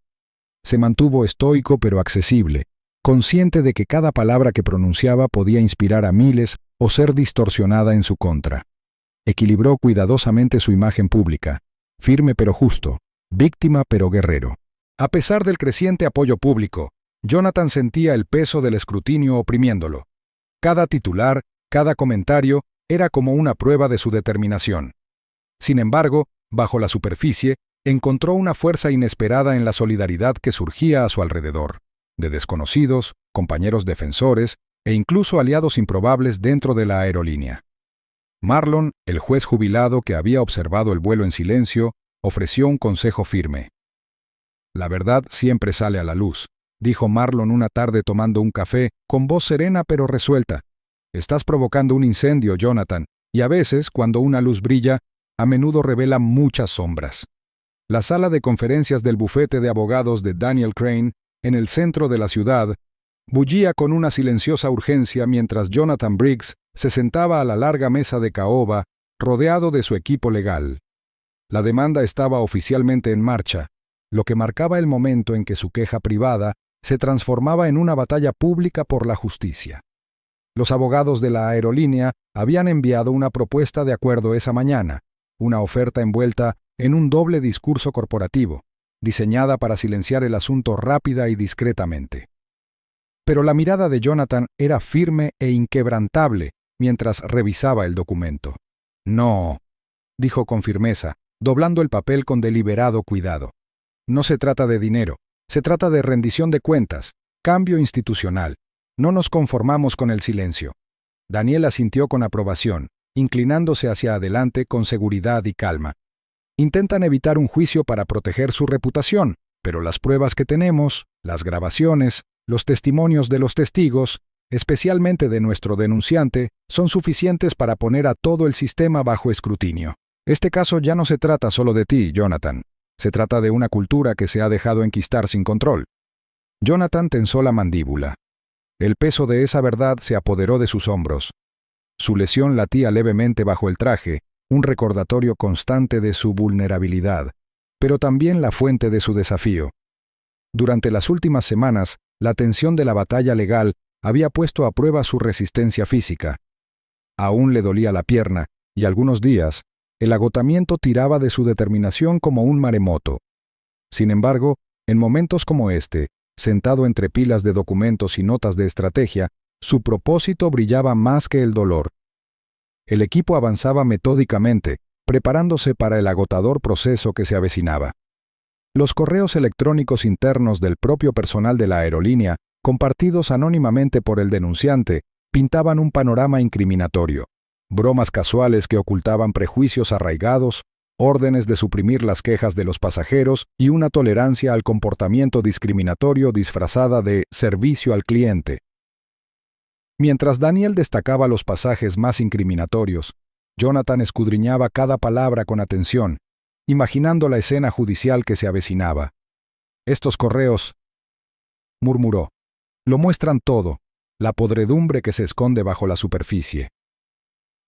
Se mantuvo estoico pero accesible, consciente de que cada palabra que pronunciaba podía inspirar a miles o ser distorsionada en su contra. Equilibró cuidadosamente su imagen pública, firme pero justo, víctima pero guerrero. A pesar del creciente apoyo público, Jonathan sentía el peso del escrutinio oprimiéndolo. Cada titular, cada comentario, era como una prueba de su determinación. Sin embargo, bajo la superficie, encontró una fuerza inesperada en la solidaridad que surgía a su alrededor, de desconocidos, compañeros defensores e incluso aliados improbables dentro de la aerolínea. Marlon, el juez jubilado que había observado el vuelo en silencio, ofreció un consejo firme. «La verdad siempre sale a la luz», dijo Marlon una tarde tomando un café, con voz serena pero resuelta. «Estás provocando un incendio, Jonathan, y a veces, cuando una luz brilla, a menudo revela muchas sombras». La sala de conferencias del bufete de abogados de Daniel Crane, en el centro de la ciudad, bullía con una silenciosa urgencia mientras Jonathan Briggs se sentaba a la larga mesa de caoba, rodeado de su equipo legal. La demanda estaba oficialmente en marcha, lo que marcaba el momento en que su queja privada se transformaba en una batalla pública por la justicia. Los abogados de la aerolínea habían enviado una propuesta de acuerdo esa mañana, una oferta envuelta en un doble discurso corporativo, diseñada para silenciar el asunto rápida y discretamente. Pero la mirada de Jonathan era firme e inquebrantable mientras revisaba el documento. «No», dijo con firmeza, doblando el papel con deliberado cuidado. «No se trata de dinero, se trata de rendición de cuentas, cambio institucional. No nos conformamos con el silencio». Daniel asintió con aprobación, inclinándose hacia adelante con seguridad y calma. «Intentan evitar un juicio para proteger su reputación, pero las pruebas que tenemos, las grabaciones, los testimonios de los testigos, especialmente de nuestro denunciante, son suficientes para poner a todo el sistema bajo escrutinio. Este caso ya no se trata solo de ti, Jonathan. Se trata de una cultura que se ha dejado enquistar sin control». Jonathan tensó la mandíbula. El peso de esa verdad se apoderó de sus hombros. Su lesión latía levemente bajo el traje, un recordatorio constante de su vulnerabilidad, pero también la fuente de su desafío. Durante las últimas semanas, la tensión de la batalla legal había puesto a prueba su resistencia física. Aún le dolía la pierna, y algunos días, el agotamiento tiraba de su determinación como un maremoto. Sin embargo, en momentos como este, sentado entre pilas de documentos y notas de estrategia, su propósito brillaba más que el dolor. El equipo avanzaba metódicamente, preparándose para el agotador proceso que se avecinaba. Los correos electrónicos internos del propio personal de la aerolínea, compartidos anónimamente por el denunciante, pintaban un panorama incriminatorio. Bromas casuales que ocultaban prejuicios arraigados, órdenes de suprimir las quejas de los pasajeros y una tolerancia al comportamiento discriminatorio disfrazada de servicio al cliente. Mientras Daniel destacaba los pasajes más incriminatorios, Jonathan escudriñaba cada palabra con atención, imaginando la escena judicial que se avecinaba. «Estos correos», murmuró, «lo muestran todo, la podredumbre que se esconde bajo la superficie».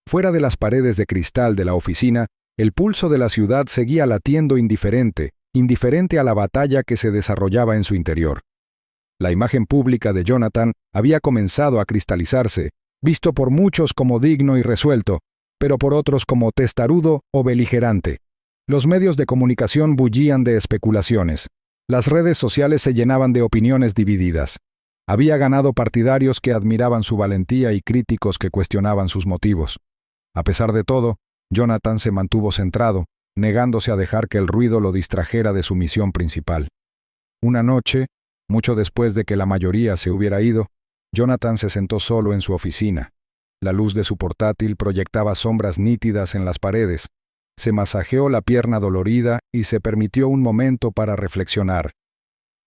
Fuera de las paredes de cristal de la oficina, el pulso de la ciudad seguía latiendo indiferente a la batalla que se desarrollaba en su interior. La imagen pública de Jonathan había comenzado a cristalizarse, visto por muchos como digno y resuelto, pero por otros como testarudo o beligerante. Los medios de comunicación bullían de especulaciones. Las redes sociales se llenaban de opiniones divididas. Había ganado partidarios que admiraban su valentía y críticos que cuestionaban sus motivos. A pesar de todo, Jonathan se mantuvo centrado, negándose a dejar que el ruido lo distrajera de su misión principal. Una noche, mucho después de que la mayoría se hubiera ido, Jonathan se sentó solo en su oficina. La luz de su portátil proyectaba sombras nítidas en las paredes. Se masajeó la pierna dolorida y se permitió un momento para reflexionar.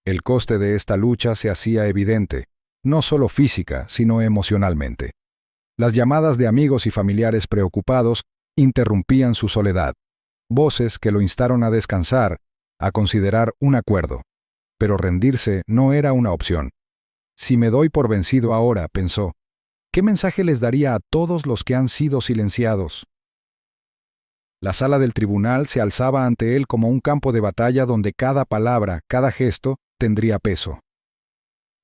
El coste de esta lucha se hacía evidente, no solo física, sino emocionalmente. Las llamadas de amigos y familiares preocupados interrumpían su soledad. Voces que lo instaron a descansar, a considerar un acuerdo. pero rendirse no era una opción. Si me doy por vencido ahora, pensó, ¿qué mensaje les daría a todos los que han sido silenciados? La sala del tribunal se alzaba ante él como un campo de batalla donde cada palabra, cada gesto, tendría peso.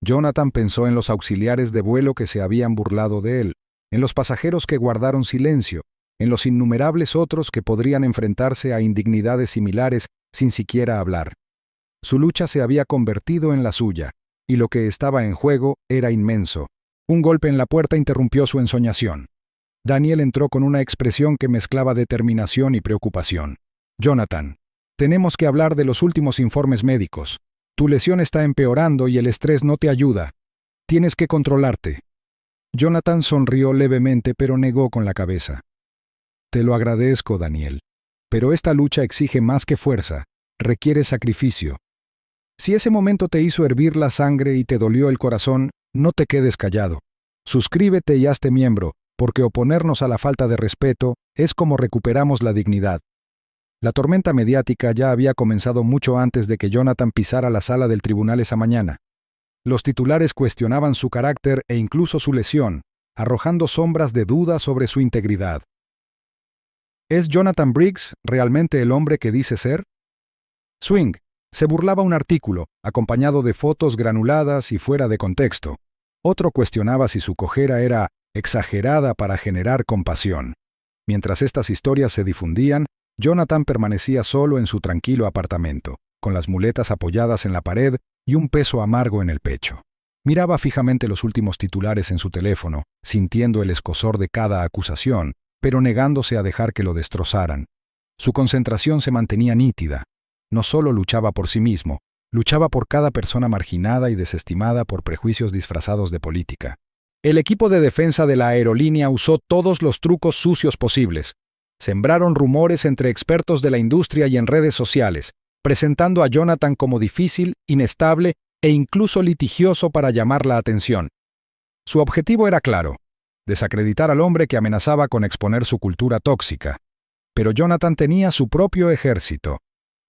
Jonathan pensó en los auxiliares de vuelo que se habían burlado de él, en los pasajeros que guardaron silencio, en los innumerables otros que podrían enfrentarse a indignidades similares sin siquiera hablar. Su lucha se había convertido en la suya, y lo que estaba en juego era inmenso. Un golpe en la puerta interrumpió su ensoñación. Daniel entró con una expresión que mezclaba determinación y preocupación. «Jonathan, tenemos que hablar de los últimos informes médicos. Tu lesión está empeorando y el estrés no te ayuda. Tienes que controlarte». Jonathan sonrió levemente, pero negó con la cabeza. «Te lo agradezco, Daniel. Pero esta lucha exige más que fuerza, requiere sacrificio. Si ese momento te hizo hervir la sangre y te dolió el corazón, no te quedes callado. Suscríbete y hazte miembro, porque oponernos a la falta de respeto es como recuperamos la dignidad». La tormenta mediática ya había comenzado mucho antes de que Jonathan pisara la sala del tribunal esa mañana. Los titulares cuestionaban su carácter e incluso su lesión, arrojando sombras de duda sobre su integridad. ¿Es Jonathan Briggs realmente el hombre que dice ser? Swing, se burlaba un artículo, acompañado de fotos granuladas y fuera de contexto. Otro cuestionaba si su cojera era exagerada para generar compasión. Mientras estas historias se difundían, Jonathan permanecía solo en su tranquilo apartamento, con las muletas apoyadas en la pared y un peso amargo en el pecho. Miraba fijamente los últimos titulares en su teléfono, sintiendo el escozor de cada acusación, pero negándose a dejar que lo destrozaran. Su concentración se mantenía nítida. No solo luchaba por sí mismo, luchaba por cada persona marginada y desestimada por prejuicios disfrazados de política. El equipo de defensa de la aerolínea usó todos los trucos sucios posibles. Sembraron rumores entre expertos de la industria y en redes sociales, presentando a Jonathan como difícil, inestable e incluso litigioso para llamar la atención. Su objetivo era claro: desacreditar al hombre que amenazaba con exponer su cultura tóxica. Pero Jonathan tenía su propio ejército.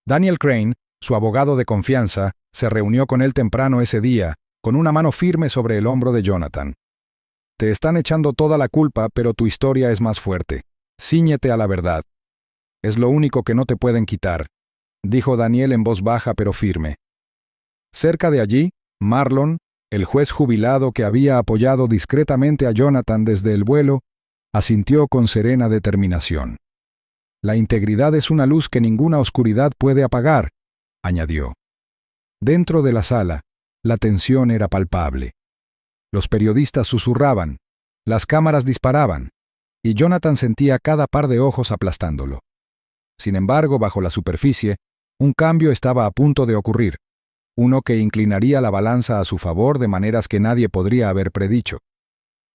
Daniel Crane, su abogado de confianza, se reunió con él temprano ese día, con una mano firme sobre el hombro de Jonathan. «Te están echando toda la culpa, pero tu historia es más fuerte. Cíñete a la verdad. Es lo único que no te pueden quitar», dijo Daniel en voz baja pero firme. Cerca de allí, Marlon, el juez jubilado que había apoyado discretamente a Jonathan desde el vuelo, asintió con serena determinación. «La integridad es una luz que ninguna oscuridad puede apagar», añadió. Dentro de la sala, la tensión era palpable. Los periodistas susurraban, las cámaras disparaban, y Jonathan sentía cada par de ojos aplastándolo. Sin embargo, bajo la superficie, un cambio estaba a punto de ocurrir, uno que inclinaría la balanza a su favor de maneras que nadie podría haber predicho.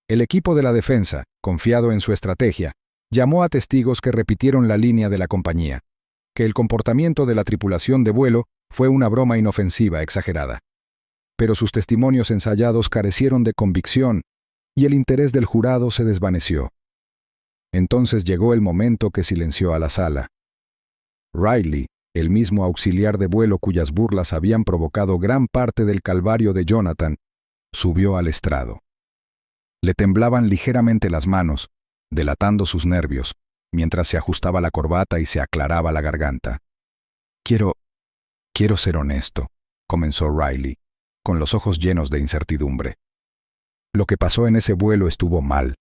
El equipo de la defensa, confiado en su estrategia, llamó a testigos que repitieron la línea de la compañía, que el comportamiento de la tripulación de vuelo fue una broma inofensiva exagerada. Pero sus testimonios ensayados carecieron de convicción y el interés del jurado se desvaneció. Entonces llegó el momento que silenció a la sala. Riley, el mismo auxiliar de vuelo cuyas burlas habían provocado gran parte del calvario de Jonathan, subió al estrado. Le temblaban ligeramente las manos, delatando sus nervios, mientras se ajustaba la corbata y se aclaraba la garganta. Quiero ser honesto», comenzó Riley, con los ojos llenos de incertidumbre. «Lo que pasó en ese vuelo estuvo mal.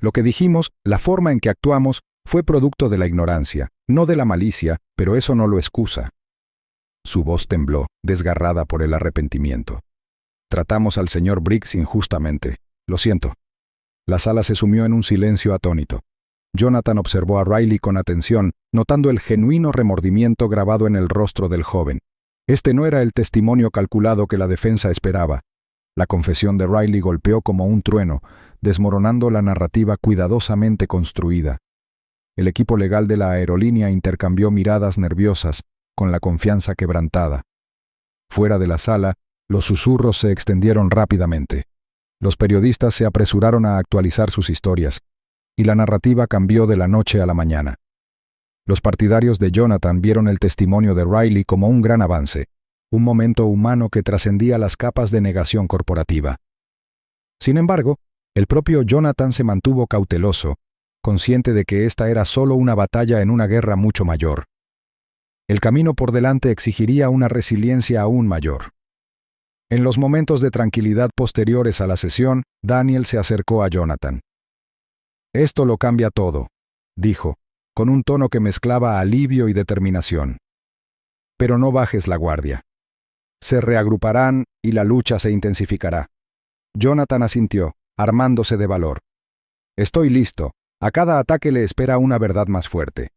Lo que dijimos, la forma en que actuamos, fue producto de la ignorancia, no de la malicia, pero eso no lo excusa». Su voz tembló, desgarrada por el arrepentimiento. «Tratamos al señor Briggs injustamente. Lo siento». La sala se sumió en un silencio atónito. Jonathan observó a Riley con atención, notando el genuino remordimiento grabado en el rostro del joven. Este no era el testimonio calculado que la defensa esperaba. La confesión de Riley golpeó como un trueno, desmoronando la narrativa cuidadosamente construida. El equipo legal de la aerolínea intercambió miradas nerviosas, con la confianza quebrantada. Fuera de la sala, los susurros se extendieron rápidamente. Los periodistas se apresuraron a actualizar sus historias, y la narrativa cambió de la noche a la mañana. Los partidarios de Jonathan vieron el testimonio de Riley como un gran avance, un momento humano que trascendía las capas de negación corporativa. Sin embargo, el propio Jonathan se mantuvo cauteloso, consciente de que esta era solo una batalla en una guerra mucho mayor. El camino por delante exigiría una resiliencia aún mayor. En los momentos de tranquilidad posteriores a la sesión, Daniel se acercó a Jonathan. «Esto lo cambia todo», dijo, con un tono que mezclaba alivio y determinación. «Pero no bajes la guardia. Se reagruparán y la lucha se intensificará». Jonathan asintió, armándose de valor. «Estoy listo. A cada ataque le espera una verdad más fuerte».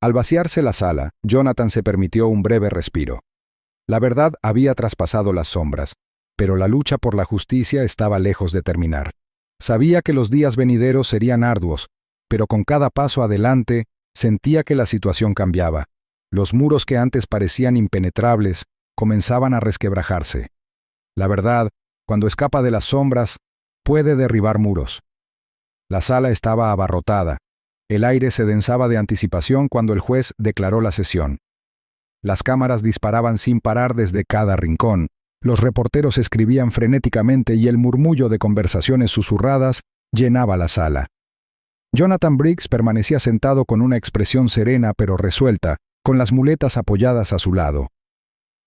Al vaciarse la sala, Jonathan se permitió un breve respiro. La verdad había traspasado las sombras, pero la lucha por la justicia estaba lejos de terminar. Sabía que los días venideros serían arduos, pero con cada paso adelante sentía que la situación cambiaba. Los muros que antes parecían impenetrables comenzaban a resquebrajarse. La verdad, cuando escapa de las sombras, puede derribar muros. La sala estaba abarrotada. El aire se densaba de anticipación cuando el juez declaró la sesión. Las cámaras disparaban sin parar desde cada rincón, los reporteros escribían frenéticamente y el murmullo de conversaciones susurradas llenaba la sala. Jonathan Briggs permanecía sentado con una expresión serena pero resuelta, con las muletas apoyadas a su lado.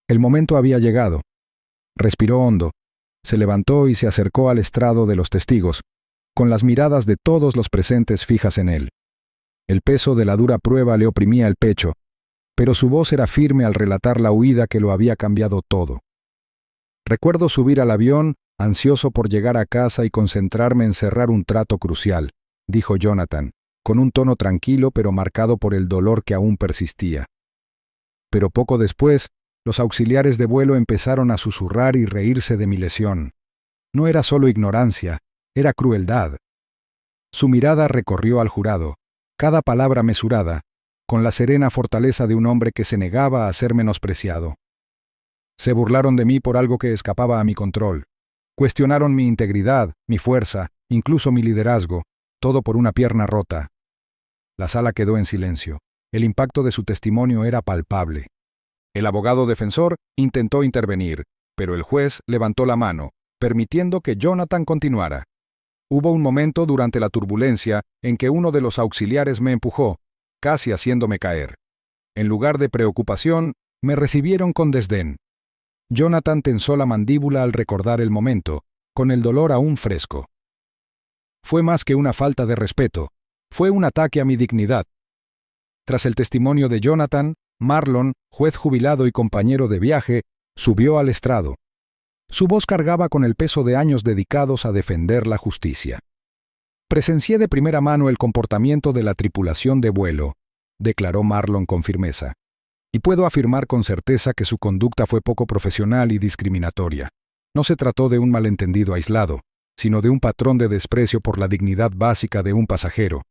El momento había llegado. Respiró hondo, se levantó y se acercó al estrado de los testigos, con las miradas de todos los presentes fijas en él. El peso de la dura prueba le oprimía el pecho, pero su voz era firme al relatar la huida que lo había cambiado todo. Recuerdo subir al avión, ansioso por llegar a casa y concentrarme en cerrar un trato crucial, dijo Jonathan, con un tono tranquilo pero marcado por el dolor que aún persistía. Pero poco después, los auxiliares de vuelo empezaron a susurrar y reírse de mi lesión. No era solo ignorancia, era crueldad. Su mirada recorrió al jurado, cada palabra mesurada, con la serena fortaleza de un hombre que se negaba a ser menospreciado. Se burlaron de mí por algo que escapaba a mi control. Cuestionaron mi integridad, mi fuerza, incluso mi liderazgo, todo por una pierna rota. La sala quedó en silencio. El impacto de su testimonio era palpable. El abogado defensor intentó intervenir, pero el juez levantó la mano, permitiendo que Jonathan continuara. Hubo un momento durante la turbulencia en que uno de los auxiliares me empujó, casi haciéndome caer. En lugar de preocupación, me recibieron con desdén. Jonathan tensó la mandíbula al recordar el momento, con el dolor aún fresco. Fue más que una falta de respeto, fue un ataque a mi dignidad. Tras el testimonio de Jonathan, Marlon, juez jubilado y compañero de viaje, subió al estrado. Su voz cargaba con el peso de años dedicados a defender la justicia. «Presencié de primera mano el comportamiento de la tripulación de vuelo», declaró Marlon con firmeza, «y puedo afirmar con certeza que su conducta fue poco profesional y discriminatoria. No se trató de un malentendido aislado, sino de un patrón de desprecio por la dignidad básica de un pasajero».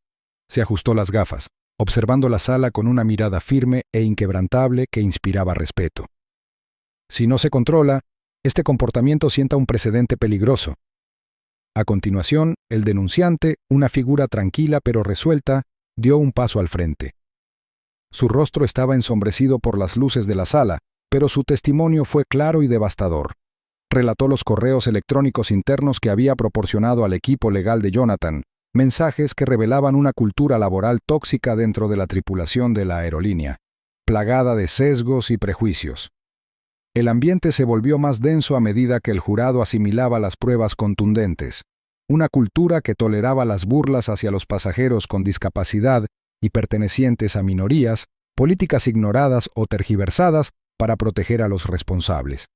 Se ajustó las gafas, observando la sala con una mirada firme e inquebrantable que inspiraba respeto. «Si no se controla, este comportamiento sienta un precedente peligroso». A continuación, el denunciante, una figura tranquila pero resuelta, dio un paso al frente. Su rostro estaba ensombrecido por las luces de la sala, pero su testimonio fue claro y devastador. Relató los correos electrónicos internos que había proporcionado al equipo legal de Jonathan, mensajes que revelaban una cultura laboral tóxica dentro de la tripulación de la aerolínea, plagada de sesgos y prejuicios. El ambiente se volvió más denso a medida que el jurado asimilaba las pruebas contundentes. Una cultura que toleraba las burlas hacia los pasajeros con discapacidad y pertenecientes a minorías, políticas ignoradas o tergiversadas para proteger a los responsables.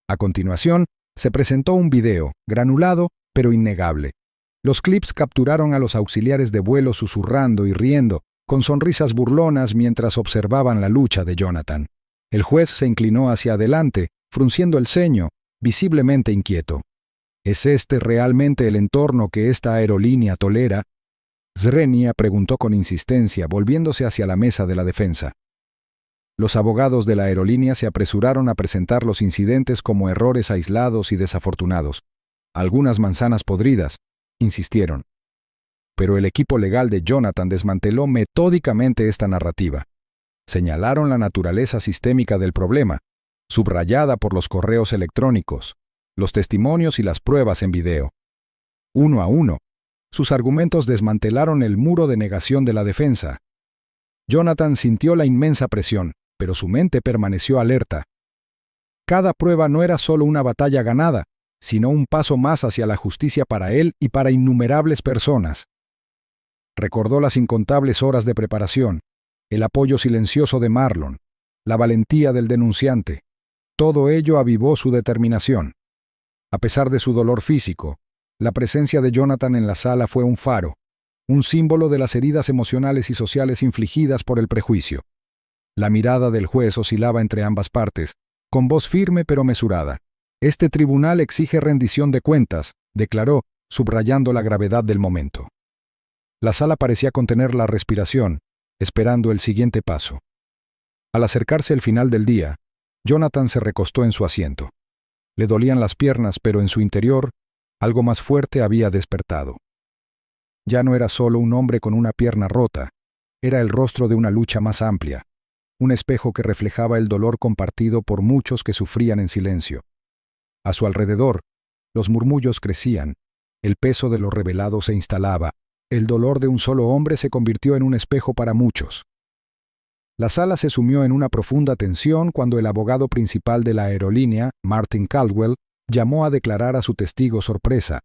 A continuación, se presentó un video, granulado pero innegable. Los clips capturaron a los auxiliares de vuelo susurrando y riendo, con sonrisas burlonas mientras observaban la lucha de Jonathan. El juez se inclinó hacia adelante, frunciendo el ceño, visiblemente inquieto. ¿Es este realmente el entorno que esta aerolínea tolera? Zrenia preguntó con insistencia, volviéndose hacia la mesa de la defensa. Los abogados de la aerolínea se apresuraron a presentar los incidentes como errores aislados y desafortunados. Algunas manzanas podridas, insistieron. Pero el equipo legal de Jonathan desmanteló metódicamente esta narrativa. Señalaron la naturaleza sistémica del problema, subrayada por los correos electrónicos, los testimonios y las pruebas en video. Uno a uno, sus argumentos desmantelaron el muro de negación de la defensa. Jonathan sintió la inmensa presión, pero su mente permaneció alerta. Cada prueba no era solo una batalla ganada, sino un paso más hacia la justicia para él y para innumerables personas. Recordó las incontables horas de preparación, el apoyo silencioso de Marlon, la valentía del denunciante. Todo ello avivó su determinación. A pesar de su dolor físico, la presencia de Jonathan en la sala fue un faro, un símbolo de las heridas emocionales y sociales infligidas por el prejuicio. La mirada del juez oscilaba entre ambas partes, con voz firme pero mesurada. «Este tribunal exige rendición de cuentas», declaró, subrayando la gravedad del momento. La sala parecía contener la respiración, esperando el siguiente paso. Al acercarse el final del día, Jonathan se recostó en su asiento. Le dolían las piernas, pero en su interior, algo más fuerte había despertado. Ya no era solo un hombre con una pierna rota, era el rostro de una lucha más amplia, un espejo que reflejaba el dolor compartido por muchos que sufrían en silencio. A su alrededor, los murmullos crecían, el peso de lo revelado se instalaba, el dolor de un solo hombre se convirtió en un espejo para muchos. La sala se sumió en una profunda tensión cuando el abogado principal de la aerolínea, Martin Caldwell, llamó a declarar a su testigo sorpresa.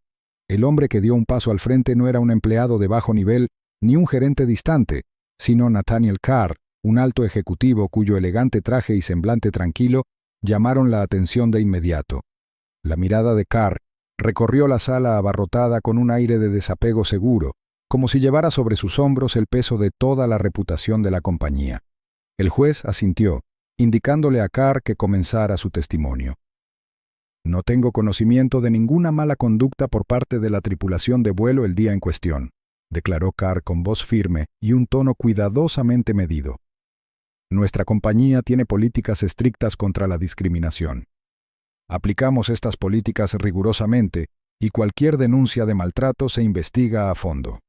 El hombre que dio un paso al frente no era un empleado de bajo nivel ni un gerente distante, sino Nathaniel Carr, un alto ejecutivo cuyo elegante traje y semblante tranquilo llamaron la atención de inmediato. La mirada de Carr recorrió la sala abarrotada con un aire de desapego seguro, como si llevara sobre sus hombros el peso de toda la reputación de la compañía. El juez asintió, indicándole a Carr que comenzara su testimonio. «No tengo conocimiento de ninguna mala conducta por parte de la tripulación de vuelo el día en cuestión», declaró Carr con voz firme y un tono cuidadosamente medido. «Nuestra compañía tiene políticas estrictas contra la discriminación. Aplicamos estas políticas rigurosamente y cualquier denuncia de maltrato se investiga a fondo».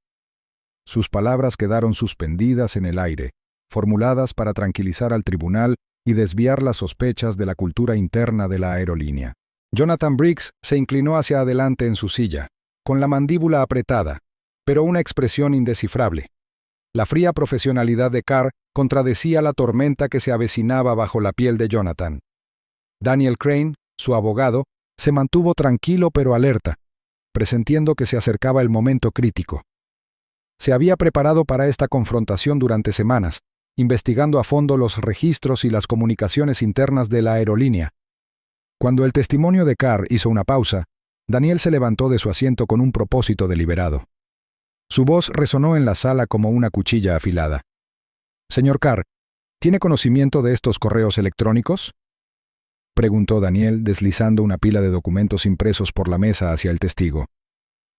Sus palabras quedaron suspendidas en el aire, formuladas para tranquilizar al tribunal y desviar las sospechas de la cultura interna de la aerolínea. Jonathan Briggs se inclinó hacia adelante en su silla, con la mandíbula apretada, pero una expresión indescifrable. La fría profesionalidad de Carr contradecía la tormenta que se avecinaba bajo la piel de Jonathan. Daniel Crane, su abogado, se mantuvo tranquilo pero alerta, presintiendo que se acercaba el momento crítico. Se había preparado para esta confrontación durante semanas, investigando a fondo los registros y las comunicaciones internas de la aerolínea. Cuando el testimonio de Carr hizo una pausa, Daniel se levantó de su asiento con un propósito deliberado. Su voz resonó en la sala como una cuchilla afilada. «Señor Carr, ¿tiene conocimiento de estos correos electrónicos?», preguntó Daniel, deslizando una pila de documentos impresos por la mesa hacia el testigo.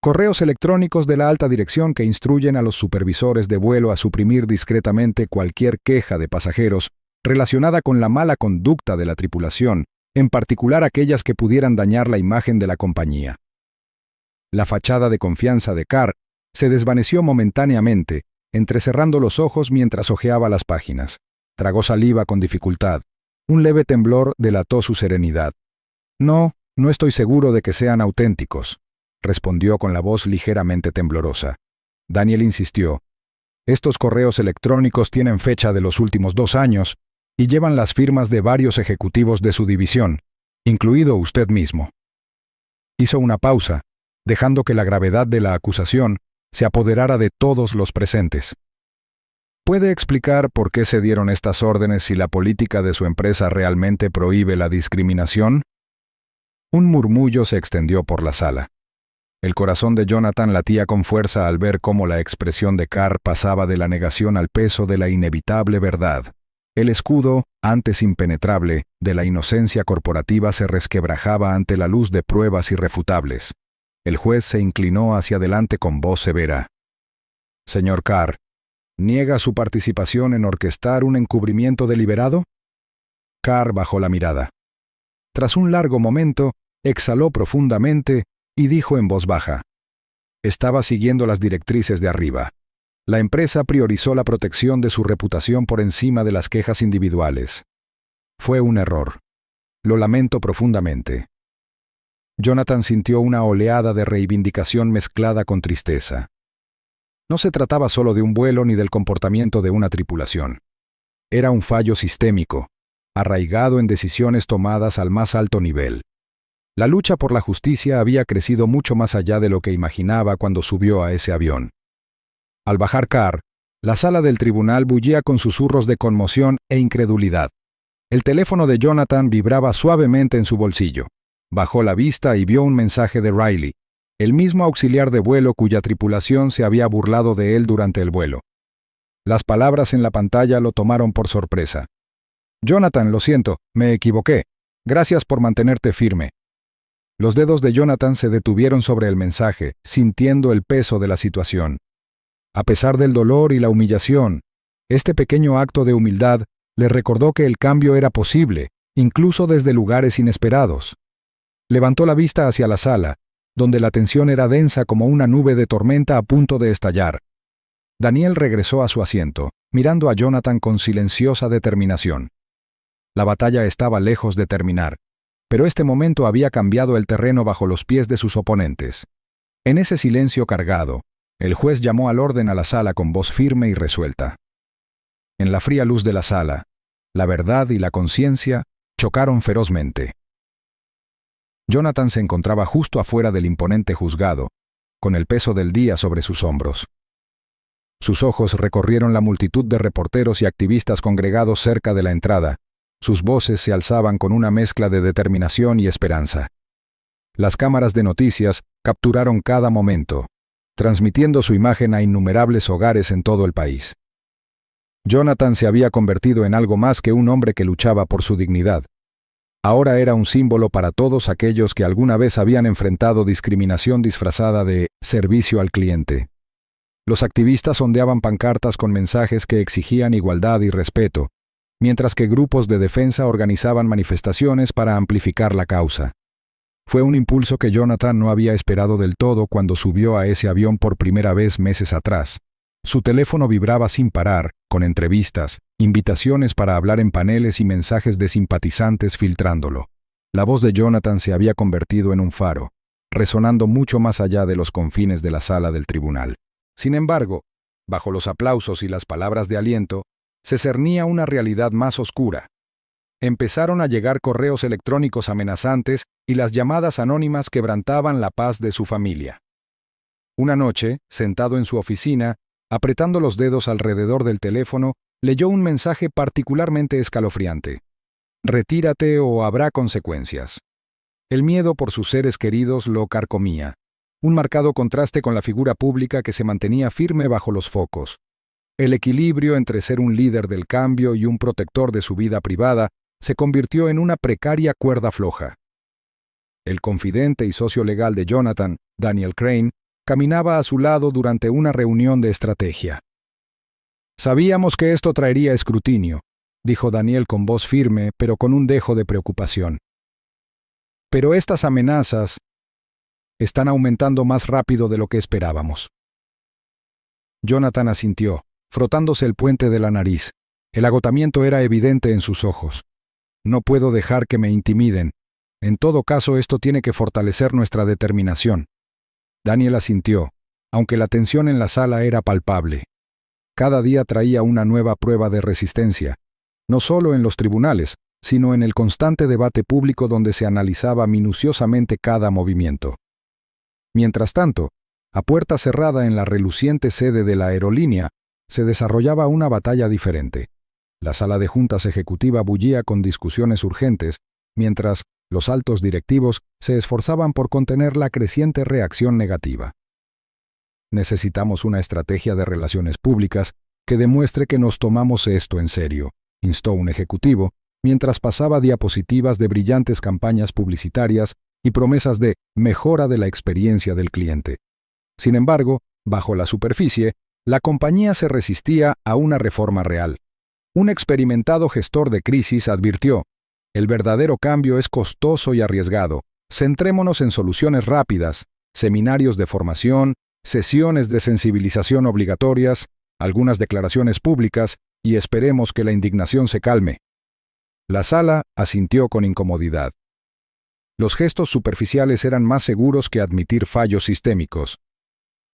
«Correos electrónicos de la alta dirección que instruyen a los supervisores de vuelo a suprimir discretamente cualquier queja de pasajeros relacionada con la mala conducta de la tripulación, en particular aquellas que pudieran dañar la imagen de la compañía». La fachada de confianza de Carr se desvaneció momentáneamente, entrecerrando los ojos mientras hojeaba las páginas. Tragó saliva con dificultad. Un leve temblor delató su serenidad. «No estoy seguro de que sean auténticos», respondió con la voz ligeramente temblorosa. Daniel insistió. «Estos correos electrónicos tienen fecha de los últimos 2 años y llevan las firmas de varios ejecutivos de su división, incluido usted mismo». Hizo una pausa, dejando que la gravedad de la acusación se apoderara de todos los presentes. ¿Puede explicar por qué se dieron estas órdenes si la política de su empresa realmente prohíbe la discriminación? Un murmullo se extendió por la sala. El corazón de Jonathan latía con fuerza al ver cómo la expresión de Carr pasaba de la negación al peso de la inevitable verdad. El escudo, antes impenetrable, de la inocencia corporativa se resquebrajaba ante la luz de pruebas irrefutables. El juez se inclinó hacia adelante con voz severa. «Señor Carr, ¿niega su participación en orquestar un encubrimiento deliberado?» Carr bajó la mirada. Tras un largo momento, exhaló profundamente y dijo en voz baja. Estaba siguiendo las directrices de arriba. La empresa priorizó la protección de su reputación por encima de las quejas individuales. Fue un error. Lo lamento profundamente. Jonathan sintió una oleada de reivindicación mezclada con tristeza. No se trataba solo de un vuelo ni del comportamiento de una tripulación. Era un fallo sistémico, arraigado en decisiones tomadas al más alto nivel. La lucha por la justicia había crecido mucho más allá de lo que imaginaba cuando subió a ese avión. Al bajar Carr, la sala del tribunal bullía con susurros de conmoción e incredulidad. El teléfono de Jonathan vibraba suavemente en su bolsillo. Bajó la vista y vio un mensaje de Riley, el mismo auxiliar de vuelo cuya tripulación se había burlado de él durante el vuelo. Las palabras en la pantalla lo tomaron por sorpresa. Jonathan, lo siento, me equivoqué. Gracias por mantenerte firme. Los dedos de Jonathan se detuvieron sobre el mensaje, sintiendo el peso de la situación. A pesar del dolor y la humillación, este pequeño acto de humildad le recordó que el cambio era posible, incluso desde lugares inesperados. Levantó la vista hacia la sala, donde la tensión era densa como una nube de tormenta a punto de estallar. Daniel regresó a su asiento, mirando a Jonathan con silenciosa determinación. La batalla estaba lejos de terminar, pero este momento había cambiado el terreno bajo los pies de sus oponentes. En ese silencio cargado, el juez llamó al orden a la sala con voz firme y resuelta. En la fría luz de la sala, la verdad y la conciencia chocaron ferozmente. Jonathan se encontraba justo afuera del imponente juzgado, con el peso del día sobre sus hombros. Sus ojos recorrieron la multitud de reporteros y activistas congregados cerca de la entrada. Sus voces se alzaban con una mezcla de determinación y esperanza. Las cámaras de noticias capturaron cada momento, transmitiendo su imagen a innumerables hogares en todo el país. Jonathan se había convertido en algo más que un hombre que luchaba por su dignidad. Ahora era un símbolo para todos aquellos que alguna vez habían enfrentado discriminación disfrazada de servicio al cliente. Los activistas ondeaban pancartas con mensajes que exigían igualdad y respeto, mientras que grupos de defensa organizaban manifestaciones para amplificar la causa. Fue un impulso que Jonathan no había esperado del todo cuando subió a ese avión por primera vez meses atrás. Su teléfono vibraba sin parar, con entrevistas, invitaciones para hablar en paneles y mensajes de simpatizantes filtrándolo. La voz de Jonathan se había convertido en un faro, resonando mucho más allá de los confines de la sala del tribunal. Sin embargo, bajo los aplausos y las palabras de aliento, se cernía una realidad más oscura. Empezaron a llegar correos electrónicos amenazantes y las llamadas anónimas quebrantaban la paz de su familia. Una noche, sentado en su oficina, apretando los dedos alrededor del teléfono, leyó un mensaje particularmente escalofriante. Retírate o habrá consecuencias. El miedo por sus seres queridos lo carcomía, un marcado contraste con la figura pública que se mantenía firme bajo los focos. El equilibrio entre ser un líder del cambio y un protector de su vida privada se convirtió en una precaria cuerda floja. El confidente y socio legal de Jonathan, Daniel Crane, caminaba a su lado durante una reunión de estrategia. Sabíamos que esto traería escrutinio, dijo Daniel con voz firme, pero con un dejo de preocupación. Pero estas amenazas están aumentando más rápido de lo que esperábamos. Jonathan asintió, frotándose el puente de la nariz. El agotamiento era evidente en sus ojos. No puedo dejar que me intimiden. En todo caso, esto tiene que fortalecer nuestra determinación. Daniel asintió, aunque la tensión en la sala era palpable. Cada día traía una nueva prueba de resistencia, no solo en los tribunales, sino en el constante debate público donde se analizaba minuciosamente cada movimiento. Mientras tanto, a puerta cerrada en la reluciente sede de la aerolínea, se desarrollaba una batalla diferente. La sala de juntas ejecutiva bullía con discusiones urgentes, mientras los altos directivos se esforzaban por contener la creciente reacción negativa. Necesitamos una estrategia de relaciones públicas que demuestre que nos tomamos esto en serio, instó un ejecutivo, mientras pasaba diapositivas de brillantes campañas publicitarias y promesas de mejora de la experiencia del cliente. Sin embargo, bajo la superficie, la compañía se resistía a una reforma real. Un experimentado gestor de crisis advirtió: el verdadero cambio es costoso y arriesgado. Centrémonos en soluciones rápidas, seminarios de formación, sesiones de sensibilización obligatorias, algunas declaraciones públicas, y esperemos que la indignación se calme. La sala asintió con incomodidad. Los gestos superficiales eran más seguros que admitir fallos sistémicos.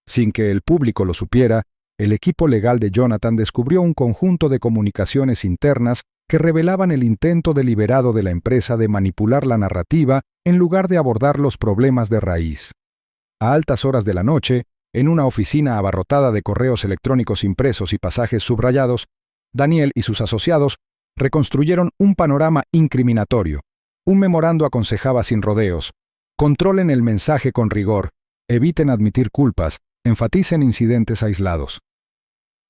Sin que el público lo supiera, el equipo legal de Jonathan descubrió un conjunto de comunicaciones internas que revelaban el intento deliberado de la empresa de manipular la narrativa en lugar de abordar los problemas de raíz. A altas horas de la noche, en una oficina abarrotada de correos electrónicos impresos y pasajes subrayados, Daniel y sus asociados reconstruyeron un panorama incriminatorio. Un memorando aconsejaba sin rodeos: controlen el mensaje con rigor, eviten admitir culpas, enfaticen incidentes aislados.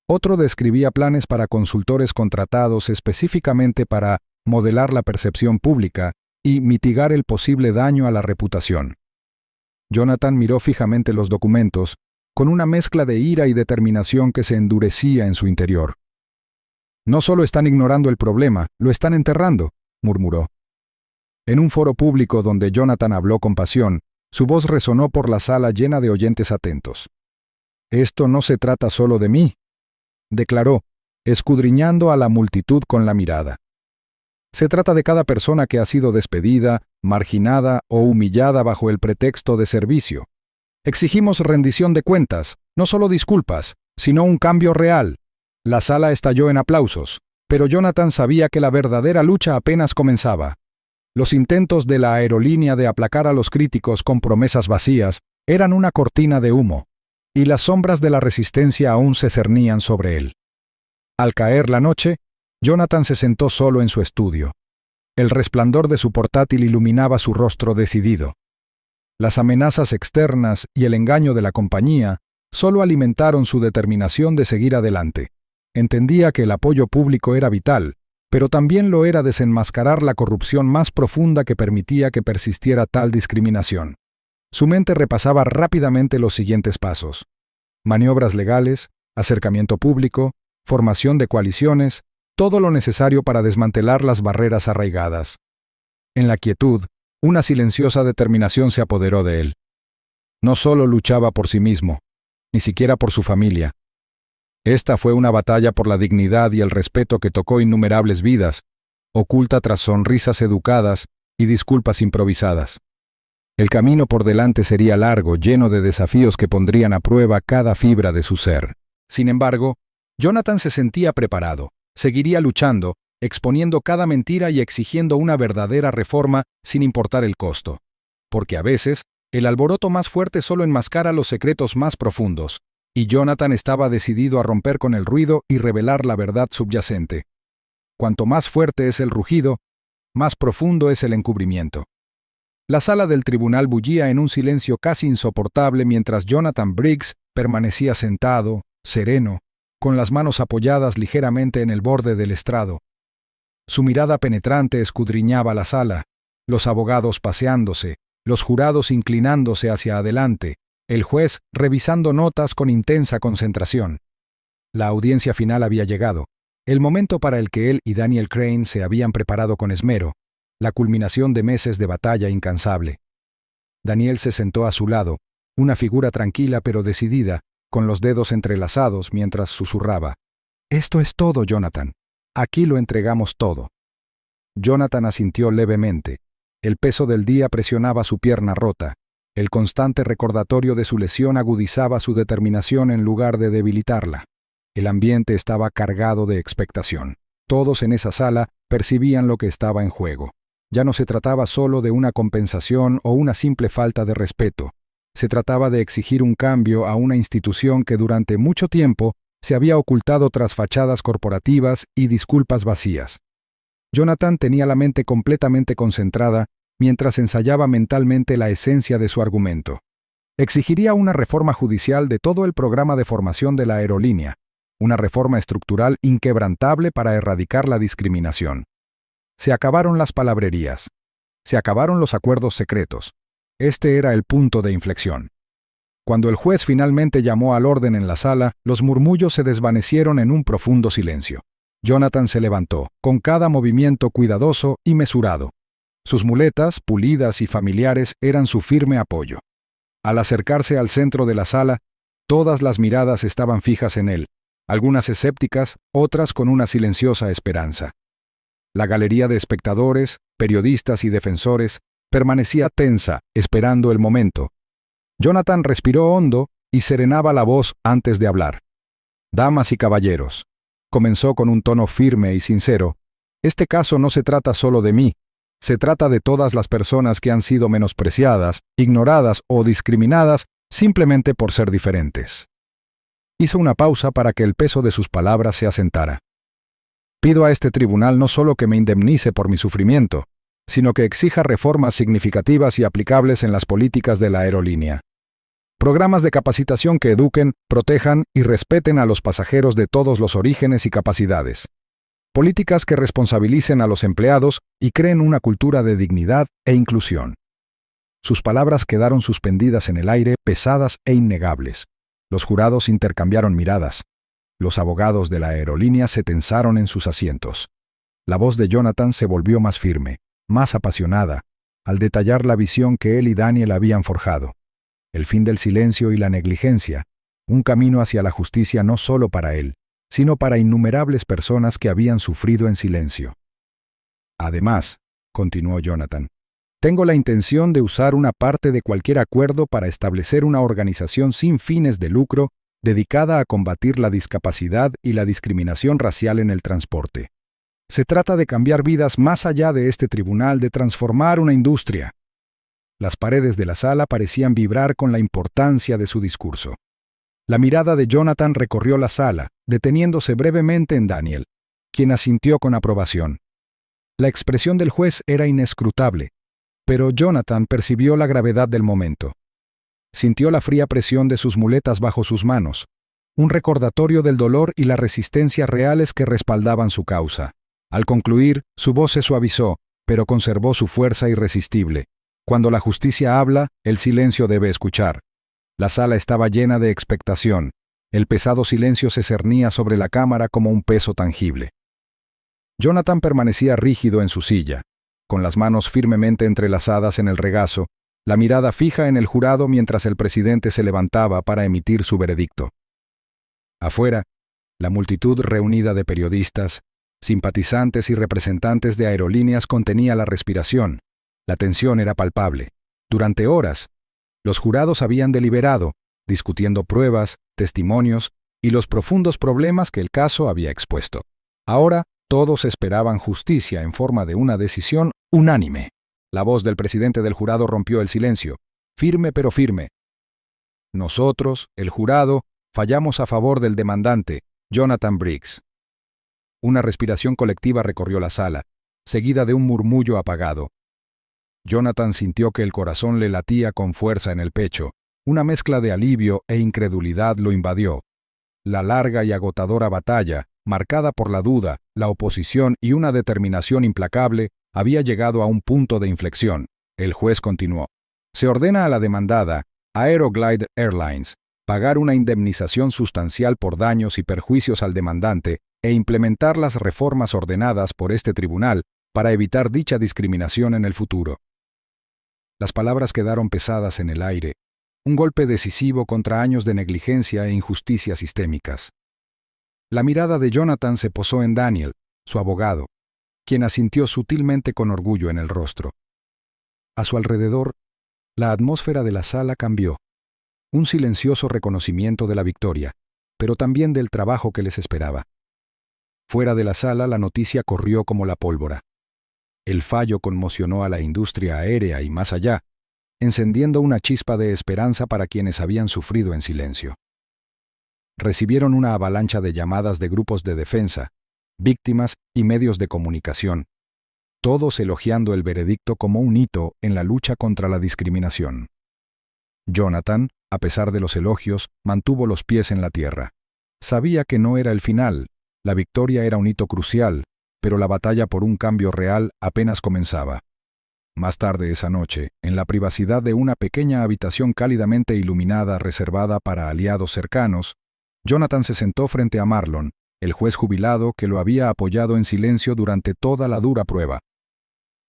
Otro describía planes para consultores contratados específicamente para modelar la percepción pública y mitigar el posible daño a la reputación. Jonathan miró fijamente los documentos, con una mezcla de ira y determinación que se endurecía en su interior. No solo están ignorando el problema, lo están enterrando, murmuró. En un foro público donde Jonathan habló con pasión, su voz resonó por la sala llena de oyentes atentos. «Esto no se trata solo de mí», declaró, escudriñando a la multitud con la mirada. «Se trata de cada persona que ha sido despedida, marginada o humillada bajo el pretexto de servicio. Exigimos rendición de cuentas, no solo disculpas, sino un cambio real». La sala estalló en aplausos, pero Jonathan sabía que la verdadera lucha apenas comenzaba. Los intentos de la aerolínea de aplacar a los críticos con promesas vacías eran una cortina de humo, y las sombras de la resistencia aún se cernían sobre él. Al caer la noche, Jonathan se sentó solo en su estudio. El resplandor de su portátil iluminaba su rostro decidido. Las amenazas externas y el engaño de la compañía solo alimentaron su determinación de seguir adelante. Entendía que el apoyo público era vital, pero también lo era desenmascarar la corrupción más profunda que permitía que persistiera tal discriminación. Su mente repasaba rápidamente los siguientes pasos: maniobras legales, acercamiento público, formación de coaliciones, todo lo necesario para desmantelar las barreras arraigadas. En la quietud, una silenciosa determinación se apoderó de él. No solo luchaba por sí mismo, ni siquiera por su familia. Esta fue una batalla por la dignidad y el respeto que tocó innumerables vidas, oculta tras sonrisas educadas y disculpas improvisadas. El camino por delante sería largo, lleno de desafíos que pondrían a prueba cada fibra de su ser. Sin embargo, Jonathan se sentía preparado, seguiría luchando, exponiendo cada mentira y exigiendo una verdadera reforma sin importar el costo. Porque a veces, el alboroto más fuerte solo enmascara los secretos más profundos, y Jonathan estaba decidido a romper con el ruido y revelar la verdad subyacente. Cuanto más fuerte es el rugido, más profundo es el encubrimiento. La sala del tribunal bullía en un silencio casi insoportable mientras Jonathan Briggs permanecía sentado, sereno, con las manos apoyadas ligeramente en el borde del estrado. Su mirada penetrante escudriñaba la sala, los abogados paseándose, los jurados inclinándose hacia adelante, el juez revisando notas con intensa concentración. La audiencia final había llegado, el momento para el que él y Daniel Crane se habían preparado con esmero, la culminación de meses de batalla incansable. Daniel se sentó a su lado, una figura tranquila pero decidida, con los dedos entrelazados mientras susurraba: «Esto es todo, Jonathan. Aquí lo entregamos todo». Jonathan asintió levemente. El peso del día presionaba su pierna rota. El constante recordatorio de su lesión agudizaba su determinación en lugar de debilitarla. El ambiente estaba cargado de expectación. Todos en esa sala percibían lo que estaba en juego. Ya no se trataba solo de una compensación o una simple falta de respeto. Se trataba de exigir un cambio a una institución que durante mucho tiempo se había ocultado tras fachadas corporativas y disculpas vacías. Jonathan tenía la mente completamente concentrada mientras ensayaba mentalmente la esencia de su argumento. Exigiría una reforma judicial de todo el programa de formación de la aerolínea, una reforma estructural inquebrantable para erradicar la discriminación. Se acabaron las palabrerías. Se acabaron los acuerdos secretos. Este era el punto de inflexión. Cuando el juez finalmente llamó al orden en la sala, los murmullos se desvanecieron en un profundo silencio. Jonathan se levantó, con cada movimiento cuidadoso y mesurado. Sus muletas, pulidas y familiares, eran su firme apoyo. Al acercarse al centro de la sala, todas las miradas estaban fijas en él, algunas escépticas, otras con una silenciosa esperanza. La galería de espectadores, periodistas y defensores permanecía tensa, esperando el momento. Jonathan respiró hondo y serenaba la voz antes de hablar. «Damas y caballeros», comenzó con un tono firme y sincero, «este caso no se trata solo de mí, se trata de todas las personas que han sido menospreciadas, ignoradas o discriminadas simplemente por ser diferentes». Hizo una pausa para que el peso de sus palabras se asentara. «Pido a este tribunal no solo que me indemnice por mi sufrimiento, sino que exija reformas significativas y aplicables en las políticas de la aerolínea. Programas de capacitación que eduquen, protejan y respeten a los pasajeros de todos los orígenes y capacidades. Políticas que responsabilicen a los empleados y creen una cultura de dignidad e inclusión». Sus palabras quedaron suspendidas en el aire, pesadas e innegables. Los jurados intercambiaron miradas. Los abogados de la aerolínea se tensaron en sus asientos. La voz de Jonathan se volvió más firme, más apasionada, al detallar la visión que él y Daniel habían forjado. El fin del silencio y la negligencia, un camino hacia la justicia no solo para él, sino para innumerables personas que habían sufrido en silencio. «Además», continuó Jonathan, «tengo la intención de usar una parte de cualquier acuerdo para establecer una organización sin fines de lucro dedicada a combatir la discapacidad y la discriminación racial en el transporte. Se trata de cambiar vidas más allá de este tribunal, de transformar una industria». Las paredes de la sala parecían vibrar con la importancia de su discurso. La mirada de Jonathan recorrió la sala, deteniéndose brevemente en Daniel, quien asintió con aprobación. La expresión del juez era inescrutable, pero Jonathan percibió la gravedad del momento. Sintió la fría presión de sus muletas bajo sus manos, un recordatorio del dolor y la resistencia reales que respaldaban su causa. Al concluir, su voz se suavizó, pero conservó su fuerza irresistible. Cuando la justicia habla, el silencio debe escuchar. La sala estaba llena de expectación. El pesado silencio se cernía sobre la cámara como un peso tangible. Jonathan permanecía rígido en su silla, con las manos firmemente entrelazadas en el regazo, la mirada fija en el jurado mientras el presidente se levantaba para emitir su veredicto. Afuera, la multitud reunida de periodistas, simpatizantes y representantes de aerolíneas contenía la respiración. La tensión era palpable. Durante horas, los jurados habían deliberado, discutiendo pruebas, testimonios y los profundos problemas que el caso había expuesto. Ahora, todos esperaban justicia en forma de una decisión unánime. La voz del presidente del jurado rompió el silencio, firme pero firme. «Nosotros, el jurado, fallamos a favor del demandante, Jonathan Briggs». Una respiración colectiva recorrió la sala, seguida de un murmullo apagado. Jonathan sintió que el corazón le latía con fuerza en el pecho. Una mezcla de alivio e incredulidad lo invadió. La larga y agotadora batalla, marcada por la duda, la oposición y una determinación implacable, había llegado a un punto de inflexión. El juez continuó. «Se ordena a la demandada, Aeroglide Airlines, pagar una indemnización sustancial por daños y perjuicios al demandante e implementar las reformas ordenadas por este tribunal para evitar dicha discriminación en el futuro». Las palabras quedaron pesadas en el aire, un golpe decisivo contra años de negligencia e injusticias sistémicas. La mirada de Jonathan se posó en Daniel, su abogado, quien asintió sutilmente con orgullo en el rostro. A su alrededor, la atmósfera de la sala cambió. Un silencioso reconocimiento de la victoria, pero también del trabajo que les esperaba. Fuera de la sala, la noticia corrió como la pólvora. El fallo conmocionó a la industria aérea y más allá, encendiendo una chispa de esperanza para quienes habían sufrido en silencio. Recibieron una avalancha de llamadas de grupos de defensa, víctimas y medios de comunicación, todos elogiando el veredicto como un hito en la lucha contra la discriminación. Jonathan, a pesar de los elogios, mantuvo los pies en la tierra. Sabía que no era el final, la victoria era un hito crucial, pero la batalla por un cambio real apenas comenzaba. Más tarde esa noche, en la privacidad de una pequeña habitación cálidamente iluminada reservada para aliados cercanos, Jonathan se sentó frente a Marlon, el juez jubilado que lo había apoyado en silencio durante toda la dura prueba.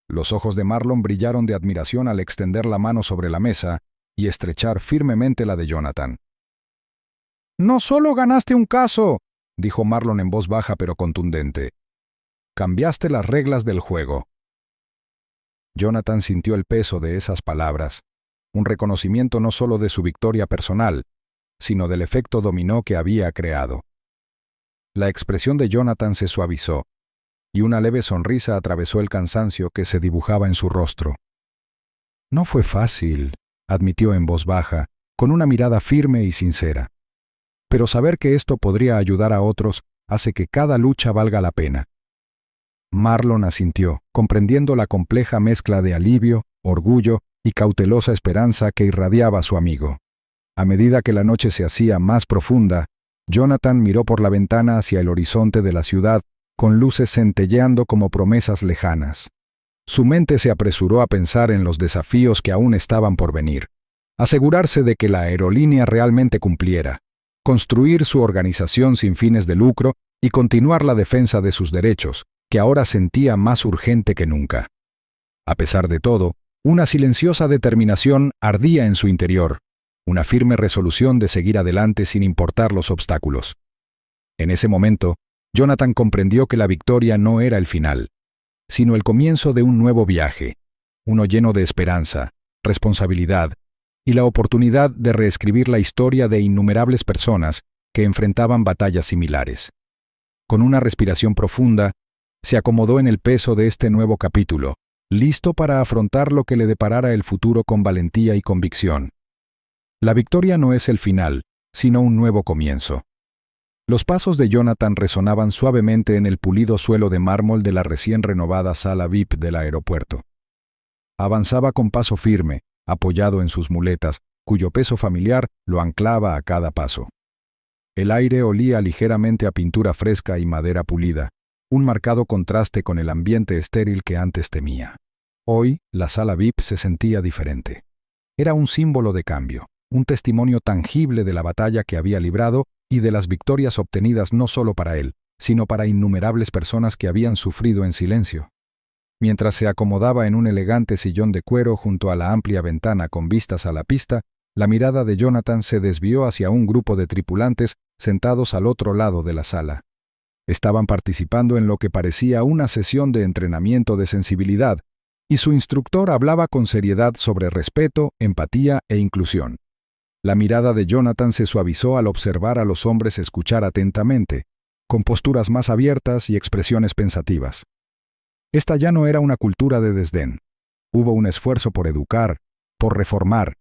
Los ojos de Marlon brillaron de admiración al extender la mano sobre la mesa y estrechar firmemente la de Jonathan. «No solo ganaste un caso», dijo Marlon en voz baja pero contundente. cambiaste las reglas del juego. Jonathan sintió el peso de esas palabras, un reconocimiento no solo de su victoria personal, sino del efecto dominó que había creado. La expresión de Jonathan se suavizó, y una leve sonrisa atravesó el cansancio que se dibujaba en su rostro. No fue fácil, admitió en voz baja, con una mirada firme y sincera. Pero saber que esto podría ayudar a otros hace que cada lucha valga la pena. Marlon asintió, comprendiendo la compleja mezcla de alivio, orgullo y cautelosa esperanza que irradiaba su amigo. A medida que la noche se hacía más profunda, Jonathan miró por la ventana hacia el horizonte de la ciudad, con luces centelleando como promesas lejanas. Su mente se apresuró a pensar en los desafíos que aún estaban por venir. Asegurarse de que la aerolínea realmente cumpliera, construir su organización sin fines de lucro y continuar la defensa de sus derechos, que ahora sentía más urgente que nunca. A pesar de todo, una silenciosa determinación ardía en su interior, una firme resolución de seguir adelante sin importar los obstáculos. En ese momento, Jonathan comprendió que la victoria no era el final, sino el comienzo de un nuevo viaje, uno lleno de esperanza, responsabilidad y la oportunidad de reescribir la historia de innumerables personas que enfrentaban batallas similares. Con una respiración profunda, se acomodó en el peso de este nuevo capítulo, listo para afrontar lo que le deparara el futuro con valentía y convicción. La victoria no es el final, sino un nuevo comienzo. Los pasos de Jonathan resonaban suavemente en el pulido suelo de mármol de la recién renovada sala VIP del aeropuerto. Avanzaba con paso firme, apoyado en sus muletas, cuyo peso familiar lo anclaba a cada paso. El aire olía ligeramente a pintura fresca y madera pulida, un marcado contraste con el ambiente estéril que antes temía. Hoy, la sala VIP se sentía diferente. Era un símbolo de cambio, un testimonio tangible de la batalla que había librado y de las victorias obtenidas no solo para él, sino para innumerables personas que habían sufrido en silencio. Mientras se acomodaba en un elegante sillón de cuero junto a la amplia ventana con vistas a la pista, la mirada de Jonathan se desvió hacia un grupo de tripulantes sentados al otro lado de la sala. Estaban participando en lo que parecía una sesión de entrenamiento de sensibilidad, y su instructor hablaba con seriedad sobre respeto, empatía e inclusión. La mirada de Jonathan se suavizó al observar a los hombres escuchar atentamente, con posturas más abiertas y expresiones pensativas. Esta ya no era una cultura de desdén. Hubo un esfuerzo por educar, por reformar.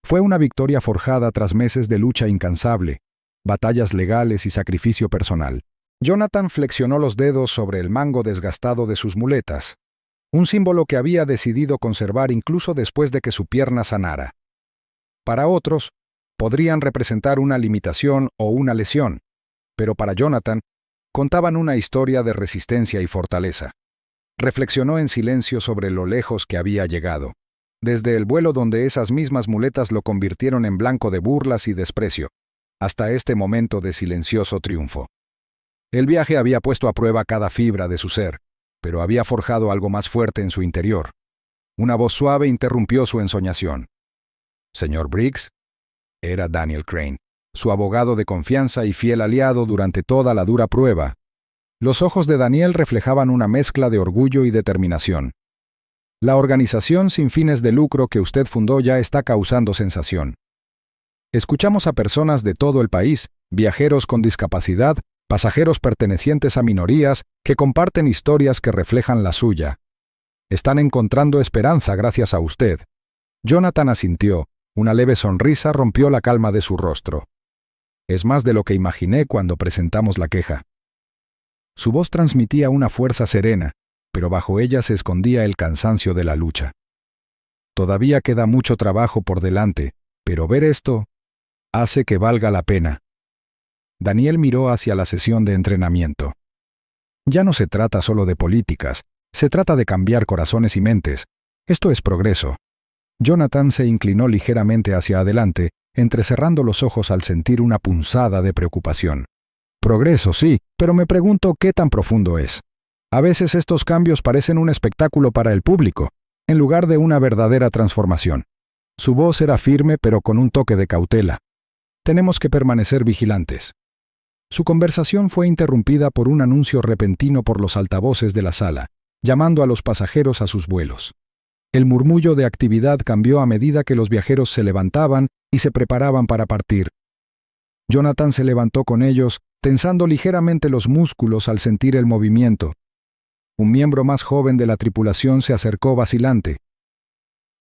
Fue una victoria forjada tras meses de lucha incansable, batallas legales y sacrificio personal. Jonathan flexionó los dedos sobre el mango desgastado de sus muletas, un símbolo que había decidido conservar incluso después de que su pierna sanara. Para otros, podrían representar una limitación o una lesión, pero para Jonathan, contaban una historia de resistencia y fortaleza. Reflexionó en silencio sobre lo lejos que había llegado, desde el vuelo donde esas mismas muletas lo convirtieron en blanco de burlas y desprecio, hasta este momento de silencioso triunfo. El viaje había puesto a prueba cada fibra de su ser, pero había forjado algo más fuerte en su interior. Una voz suave interrumpió su ensoñación. «Señor Briggs», era Daniel Crane, su abogado de confianza y fiel aliado durante toda la dura prueba. Los ojos de Daniel reflejaban una mezcla de orgullo y determinación. «La organización sin fines de lucro que usted fundó ya está causando sensación. Escuchamos a personas de todo el país, viajeros con discapacidad, pasajeros pertenecientes a minorías que comparten historias que reflejan la suya. Están encontrando esperanza gracias a usted». Jonathan asintió. Una leve sonrisa rompió la calma de su rostro. «Es más de lo que imaginé cuando presentamos la queja». Su voz transmitía una fuerza serena, pero bajo ella se escondía el cansancio de la lucha. «Todavía queda mucho trabajo por delante, pero ver esto hace que valga la pena». Daniel miró hacia la sesión de entrenamiento. «Ya no se trata solo de políticas, se trata de cambiar corazones y mentes. Esto es progreso». Jonathan se inclinó ligeramente hacia adelante, entrecerrando los ojos al sentir una punzada de preocupación. «Progreso, sí, pero me pregunto qué tan profundo es. A veces estos cambios parecen un espectáculo para el público, en lugar de una verdadera transformación». Su voz era firme pero con un toque de cautela. «Tenemos que permanecer vigilantes». Su conversación fue interrumpida por un anuncio repentino por los altavoces de la sala, llamando a los pasajeros a sus vuelos. El murmullo de actividad cambió a medida que los viajeros se levantaban y se preparaban para partir. Jonathan se levantó con ellos, tensando ligeramente los músculos al sentir el movimiento. Un miembro más joven de la tripulación se acercó vacilante.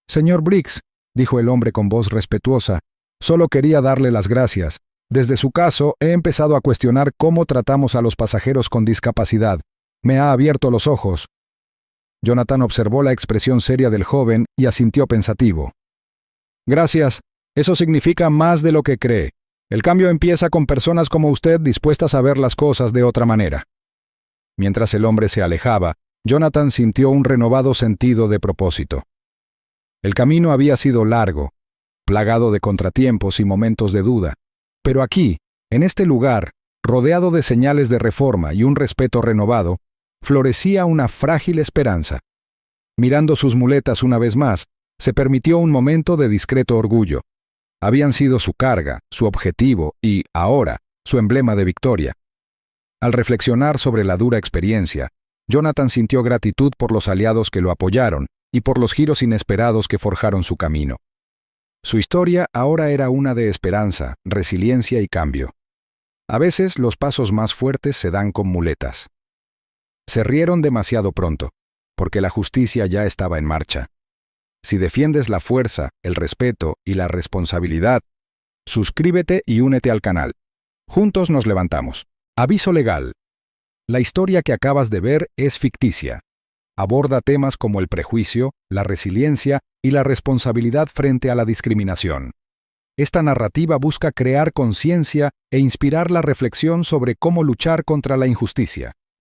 «Señor Briggs», dijo el hombre con voz respetuosa, «solo quería darle las gracias. Desde su caso, he empezado a cuestionar cómo tratamos a los pasajeros con discapacidad. Me ha abierto los ojos». Jonathan observó la expresión seria del joven y asintió pensativo. «Gracias. Eso significa más de lo que cree. El cambio empieza con personas como usted dispuestas a ver las cosas de otra manera». Mientras el hombre se alejaba, Jonathan sintió un renovado sentido de propósito. El camino había sido largo, plagado de contratiempos y momentos de duda, pero aquí, en este lugar, rodeado de señales de reforma y un respeto renovado, florecía una frágil esperanza. Mirando sus muletas una vez más, se permitió un momento de discreto orgullo. Habían sido su carga, su objetivo y, ahora, su emblema de victoria. Al reflexionar sobre la dura experiencia, Jonathan sintió gratitud por los aliados que lo apoyaron y por los giros inesperados que forjaron su camino. Su historia ahora era una de esperanza, resiliencia y cambio. A veces los pasos más fuertes se dan con muletas. Se rieron demasiado pronto, porque la justicia ya estaba en marcha. Si defiendes la fuerza, el respeto y la responsabilidad, suscríbete y únete al canal. Juntos nos levantamos. Aviso legal. La historia que acabas de ver es ficticia. Aborda temas como el prejuicio, la resiliencia y la responsabilidad frente a la discriminación. Esta narrativa busca crear conciencia e inspirar la reflexión sobre cómo luchar contra la injusticia.